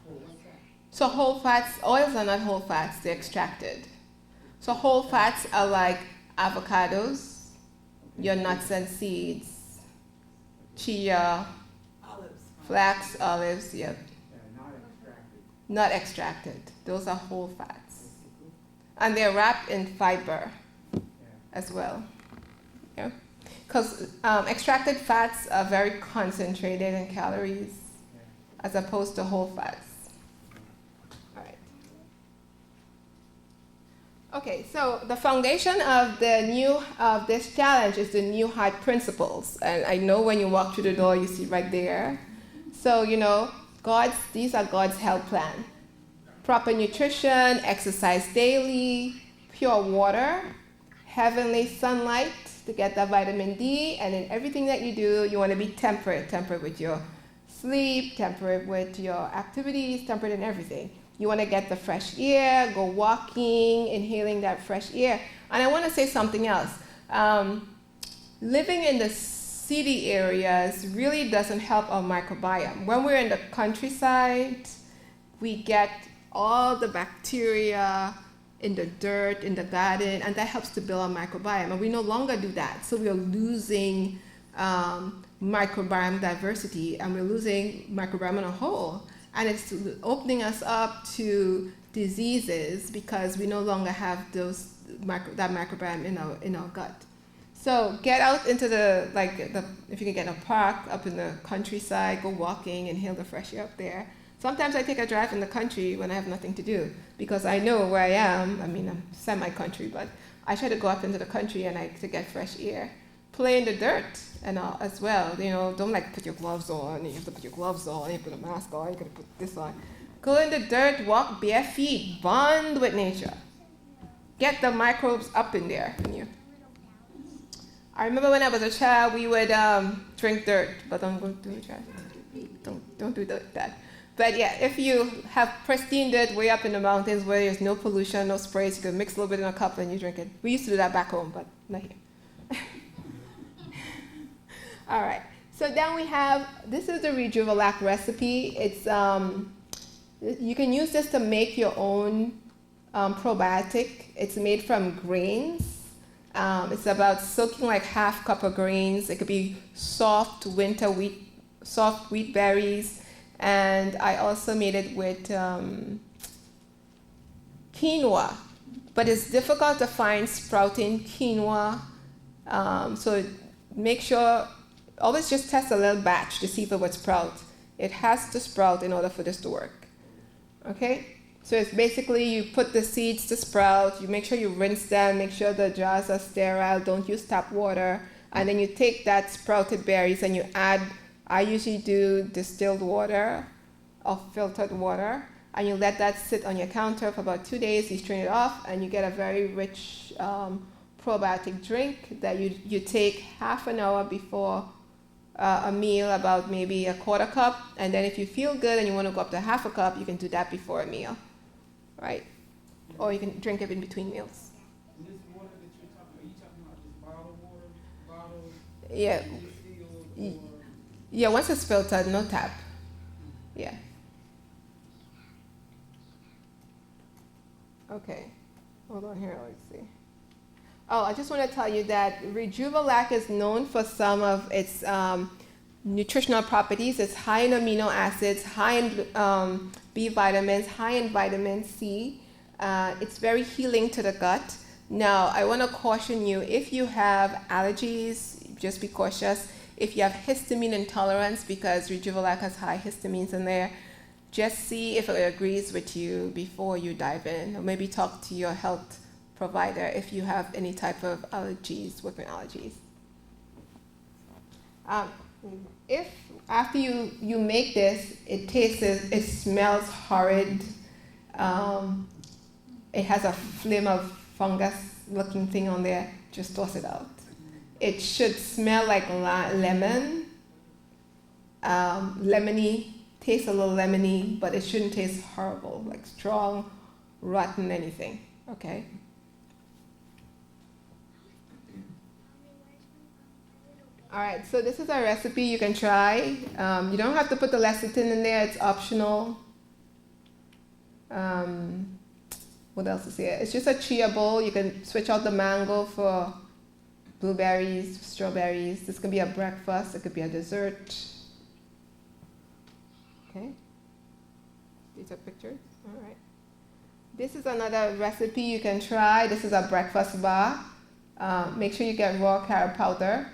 what's that? So whole fats, oils are not whole fats, they're extracted. So whole fats are like avocados, your nuts and seeds, chia, Olives. flax, olives, yeah. Not extracted. Not extracted. Those are whole fats. And they're wrapped in fiber as well. Yeah. Because extracted fats are very concentrated in calories as opposed to whole fats. All right. Okay, so the foundation of this challenge is the New Heart Principles. And I know when you walk through the door, you see right there. So, these are God's health plan. Proper nutrition, exercise daily, pure water, heavenly sunlight to get that vitamin D, and in everything that you do, you want to be temperate with your sleep, temperate with your activities, temperate in everything. You want to get the fresh air, go walking, inhaling that fresh air. And I want to say something else. Living in the city areas really doesn't help our microbiome. When we're in the countryside, we get all the bacteria in the dirt, in the garden, and that helps to build our microbiome. And we no longer do that. So we are losing microbiome diversity, and we're losing microbiome on a whole. And it's opening us up to diseases because we no longer have that microbiome in our gut. So get out into if you can get a park up in the countryside, go walking, inhale the fresh air up there. Sometimes I take a drive in the country when I have nothing to do because I know where I am. I mean, I'm semi-country, but I try to go up into the country to get fresh air. play in the dirt and all as well. You know, don't like put your gloves on. You have to put your gloves on. You put a mask on. You gotta put this on. Go in the dirt, walk bare feet, bond with nature. Get the microbes up in there in you. I remember when I was a child, we would drink dirt, but don't go do that. Don't do that. But yeah, if you have pristine dirt way up in the mountains where there's no pollution, no sprays, you can mix a little bit in a cup and you drink it. We used to do that back home, but not here. All right. So then we have, this is the Rejuvelac recipe. It's you can use this to make your own probiotic. It's made from grains. It's about soaking like half cup of grains. It could be soft wheat berries. And I also made it with quinoa, but it's difficult to find sprouting quinoa. So make sure, always just test a little batch to see if it would sprout. It has to sprout in order for this to work. Okay? So it's basically you put the seeds to sprout, you make sure you rinse them, make sure the jars are sterile, don't use tap water, and then you take that sprouted berries and you add, I usually do distilled water or filtered water, and you let that sit on your counter for about 2 days, you strain it off, and you get a very rich probiotic drink that you take half an hour before a meal, about maybe a quarter cup, and then if you feel good and you want to go up to half a cup, you can do that before a meal, right? Or you can drink it in between meals. And this water that you're talking, are you talking about just bottled water, bottled, Yeah, distilled, or? yeah. Once it's filtered, no tap. Yeah. Okay. Hold on here. Let's see. Oh, I just want to tell you that Rejuvelac is known for some of its nutritional properties. It's high in amino acids, high in B vitamins, high in vitamin C. It's very healing to the gut. Now, I want to caution you, if you have allergies, just be cautious. If you have histamine intolerance, because Rejuvelac has high histamines in there, just see if it agrees with you before you dive in, or maybe talk to your health provider if you have any type of allergies, working allergies. If after you make this, it smells horrid, it has a film of fungus looking thing on there, just toss it out. It should smell like lemon, lemony, taste a little lemony, but it shouldn't taste horrible, like strong, rotten anything, okay? All right, so this is a recipe you can try. You don't have to put the lecithin in there, it's optional. What else is here? It's just a chia bowl. You can switch out the mango for blueberries, strawberries. This could be a breakfast, it could be a dessert. Okay, these are pictures, all right. This is another recipe you can try. This is a breakfast bar. Make sure you get raw carrot powder.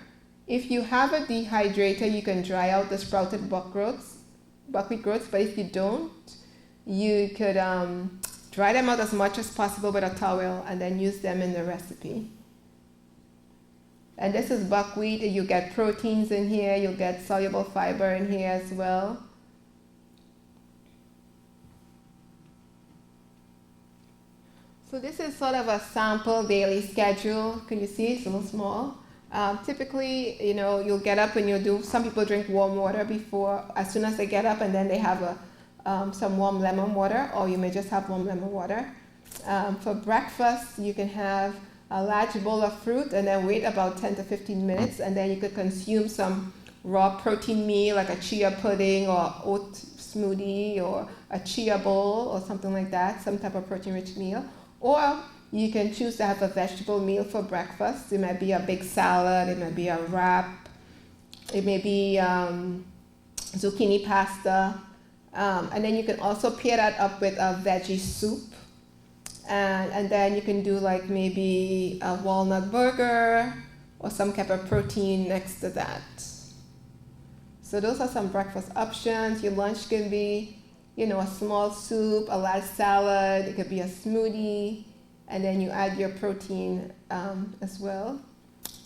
If you have a dehydrator, you can dry out the sprouted buckwheat groats, but if you don't, you could dry them out as much as possible with a towel and then use them in the recipe. And this is buckwheat. You get proteins in here, you'll get soluble fiber in here as well. So this is sort of a sample daily schedule. Can you see? It's a little small. Typically, you'll get up and you'll do, some people drink warm water before, as soon as they get up, and then they have some warm lemon water, or you may just have warm lemon water. For breakfast, you can have a large bowl of fruit and then wait about 10 to 15 minutes, and then you could consume some raw protein meal like a chia pudding or oat smoothie or a chia bowl or something like that, some type of protein-rich meal. Or you can choose to have a vegetable meal for breakfast. It might be a big salad, it might be a wrap, it may be zucchini pasta. And then you can also pair that up with a veggie soup. And then you can do like maybe a walnut burger or some type of protein next to that. So those are some breakfast options. Your lunch can be, a small soup, a large salad, it could be a smoothie, and then you add your protein as well.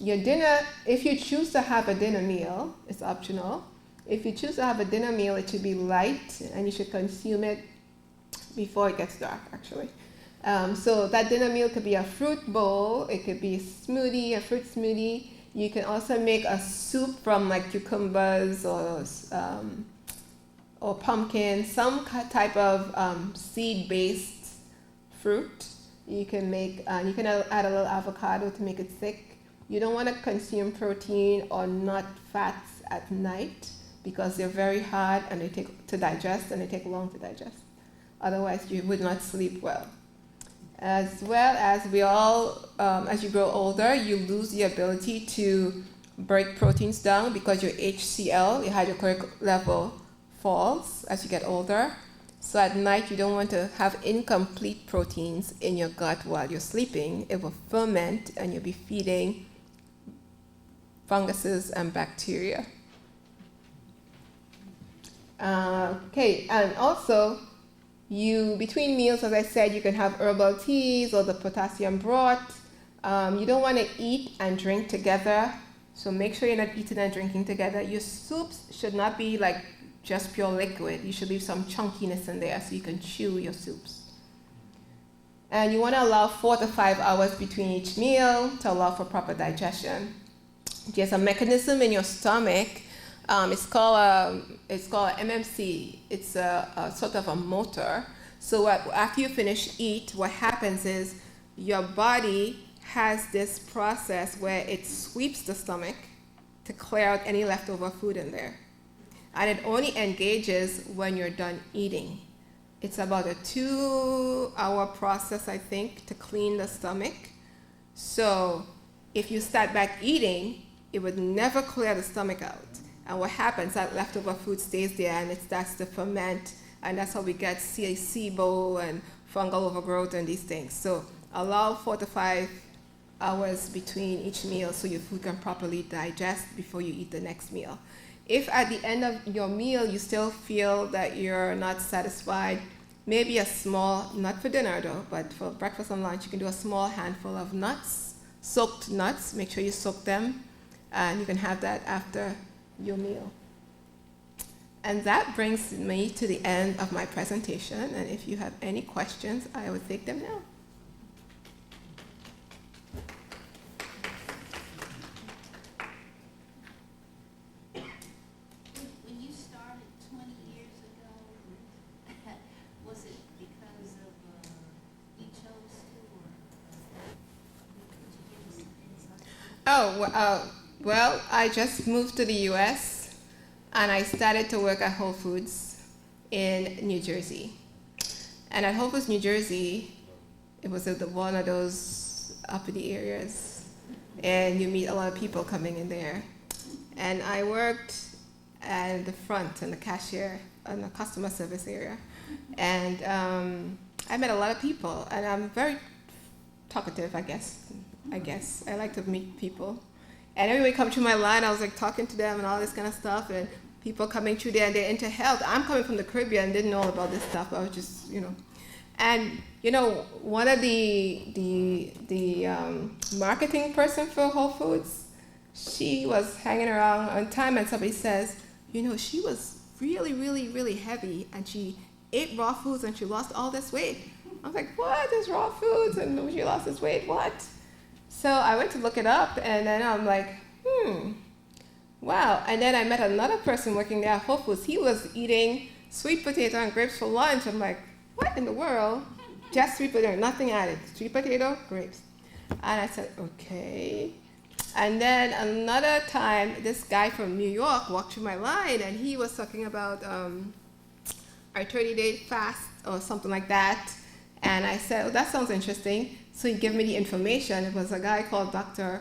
your dinner, if you choose to have a dinner meal, it's optional. If you choose to have a dinner meal, it should be light and you should consume it before it gets dark, actually. So that dinner meal could be a fruit bowl, it could be a smoothie, a fruit smoothie. You can also make a soup from like cucumbers or pumpkin, some type of seed-based fruit. You can make, you can add a little avocado to make it thick. You don't want to consume protein or nut fats at night because they're very hard and they take to digest and they take long to digest. Otherwise, you would not sleep well. As well as we all, as you grow older, you lose the ability to break proteins down because your HCl, your hydrochloric level, falls as you get older. So at night, you don't want to have incomplete proteins in your gut while you're sleeping. It will ferment and you'll be feeding funguses and bacteria. Okay, and also, between meals, as I said, you can have herbal teas or the potassium broth. You don't want to eat and drink together, so make sure you're not eating and drinking together. Your soups should not be like just pure liquid. You should leave some chunkiness in there so you can chew your soups. And you want to allow 4 to 5 hours between each meal to allow for proper digestion. There's a mechanism in your stomach. It's called MMC. It's a sort of a motor. So after you finish eat, what happens is your body has this process where it sweeps the stomach to clear out any leftover food in there. And it only engages when you're done eating. It's about a 2-hour process, I think, to clean the stomach. So if you start back eating, it would never clear the stomach out. And what happens, that leftover food stays there and it starts to ferment. And that's how we get SIBO and fungal overgrowth and these things. So allow 4 to 5 hours between each meal so your food can properly digest before you eat the next meal. If at the end of your meal you still feel that you're not satisfied, maybe a small, not for dinner though, but for breakfast and lunch, you can do a small handful of nuts, soaked nuts. Make sure you soak them, and you can have that after your meal. And that brings me to the end of my presentation, and if you have any questions, I would take them now. When you started 20 years ago, was it because of you chose to, or could you give us some insight? Well, I just moved to the U.S. and I started to work at Whole Foods in New Jersey. And at Whole Foods, New Jersey, it was one of those uppity areas, and you meet a lot of people coming in there. And I worked at the front and the cashier and the customer service area. And I met a lot of people, and I'm very talkative, I guess. I like to meet people. And everybody come through my line, I was like talking to them and all this kind of stuff, and people coming through there and they're into health. I'm coming from the Caribbean, didn't know about this stuff. I was just, And one of the marketing person for Whole Foods, she was hanging around on time, and somebody says, she was really, really, really heavy, and she ate raw foods and she lost all this weight. I was like, what is raw foods and she lost this weight? What? So I went to look it up, and then I'm like, wow. And then I met another person working there at Whole Foods. He was eating sweet potato and grapes for lunch. I'm like, what in the world? Just sweet potato, nothing added. Sweet potato, grapes. And I said, okay. And then another time, this guy from New York walked through my line, and he was talking about our 30-day fast or something like that. And I said, that sounds interesting. So he gave me the information. It was a guy called Dr.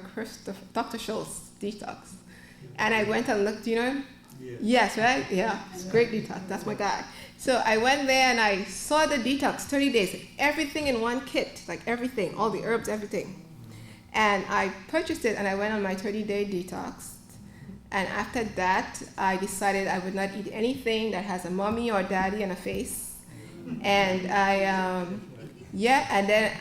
Schultz, Detox. And I went and looked, Yeah. Yes, right? Yeah, it's great detox. That's my guy. So I went there and I saw the detox, 30 days, everything in one kit, like everything, all the herbs, everything. And I purchased it and I went on my 30-day detox. And after that, I decided I would not eat anything that has a mommy or daddy and a face. And and then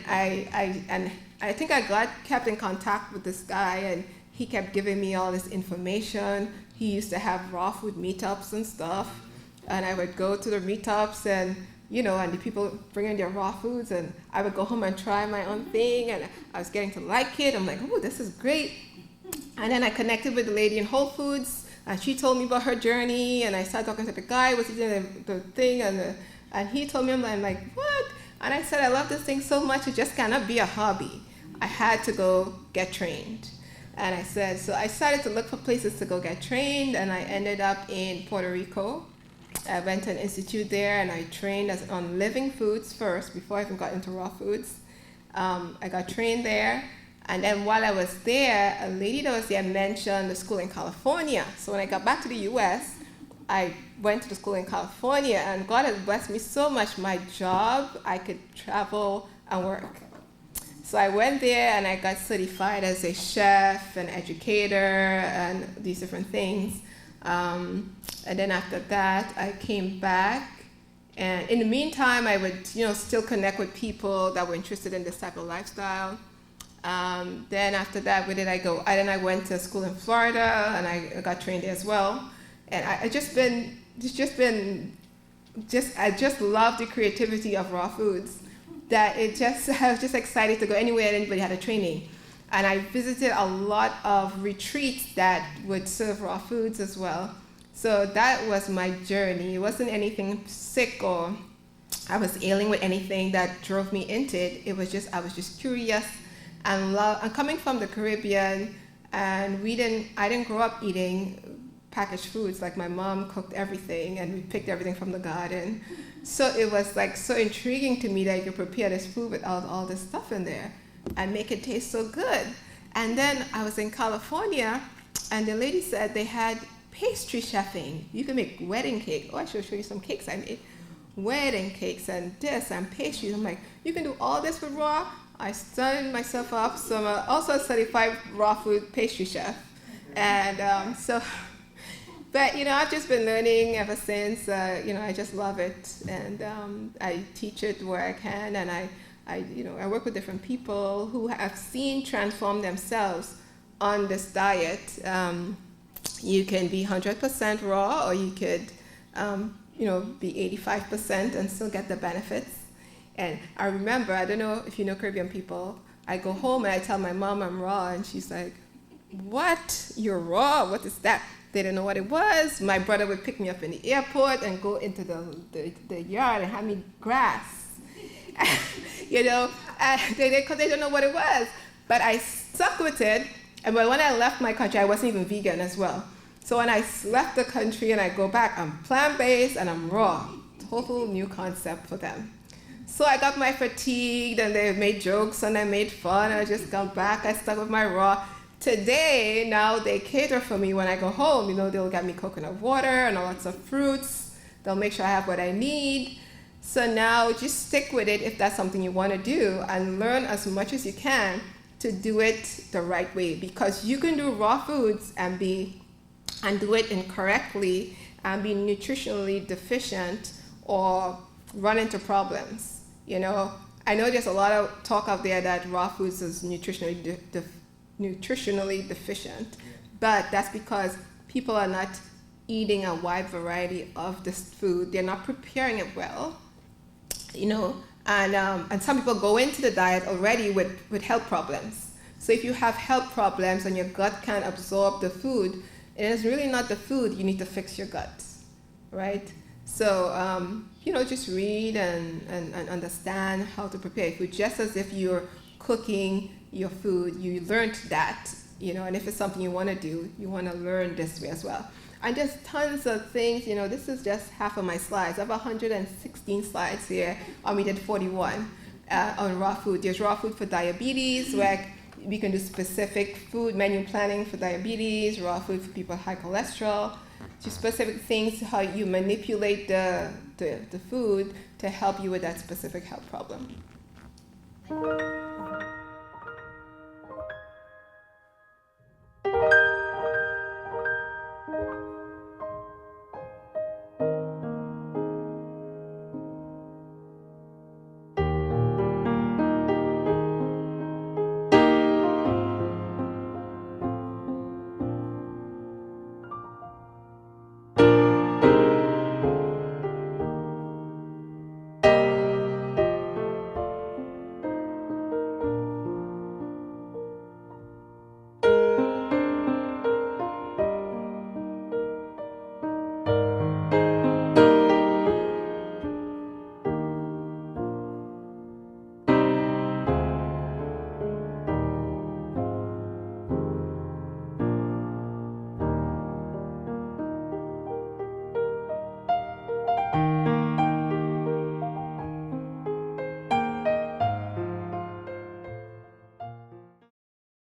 I think I kept in contact with this guy, and he kept giving me all this information. He used to have raw food meetups and stuff, and I would go to the meetups and and the people bring in their raw foods, and I would go home and try my own thing, and I was getting to like it. I'm like, oh, this is great. And then I connected with the lady in Whole Foods, and she told me about her journey, and I started talking to the guy who was eating the thing, and he told me, I'm like, what? And I said, I love this thing so much, it just cannot be a hobby. I had to go get trained. And I said, so I started to look for places to go get trained, and I ended up in Puerto Rico. I went to an institute there, and I trained on living foods first before I even got into raw foods. I got trained there, and then while I was there, a lady that was there mentioned the school in California. So when I got back to the U.S., I went to the school in California, and God has blessed me so much. My job, I could travel and work. So I went there, and I got certified as a chef, an educator, and these different things. And then after that, I came back, and in the meantime, I would, still connect with people that were interested in this type of lifestyle. Then after that, where did I go? I went to school in Florida, and I got trained there as well. And I just love the creativity of raw foods. That I was just excited to go anywhere anybody had a training. And I visited a lot of retreats that would serve raw foods as well. So that was my journey. It wasn't anything sick or I was ailing with anything that drove me into it. It was just, I was just curious and I'm coming from the Caribbean, and I didn't grow up eating packaged foods. Like my mom cooked everything and we picked everything from the garden. So it was like so intriguing to me that you could prepare this food with all this stuff in there and make it taste so good. And then I was in California, and the lady said they had pastry chefing. You can make wedding cake. Oh, I should show you some cakes I made. Wedding cakes and this and pastries. I'm like, you can do all this with raw? I signed myself up. So I'm also a certified raw food pastry chef. And but I've just been learning ever since. I just love it, and I teach it where I can, and I work with different people who have seen transform themselves on this diet. You can be 100% raw, or you could, be 85% and still get the benefits. And I remember, I don't know if you know Caribbean people, I go home and I tell my mom I'm raw, and she's like, "What? You're raw? What is that?" They didn't know what it was. My brother would pick me up in the airport and go into the yard and have me grass. They don't know what it was. But I stuck with it. And when I left my country, I wasn't even vegan as well. So when I left the country and I go back, I'm plant-based and I'm raw. Total new concept for them. So I got my fatigued, and they made jokes and I made fun. I just got back. I stuck with my raw. Today, now they cater for me when I go home. They'll get me coconut water and lots of fruits. They'll make sure I have what I need. So now just stick with it if that's something you want to do, and learn as much as you can to do it the right way, because you can do raw foods and do it incorrectly and be nutritionally deficient or run into problems. I know there's a lot of talk out there that raw foods is nutritionally deficient, but that's because people are not eating a wide variety of this food. They're not preparing it well, and some people go into the diet already with health problems. So if you have health problems and your gut can't absorb the food, it is really not the food. You need to fix your gut, right? So just read and understand how to prepare food, just as if you're cooking your food. You learned that, and if it's something you want to do, you want to learn this way as well. And there's tons of things. This is just half of my slides. I have 116 slides here. We did 41 on raw food. There's raw food for diabetes, where we can do specific food menu planning for diabetes, raw food for people with high cholesterol, just specific things, how you manipulate the food to help you with that specific health problem.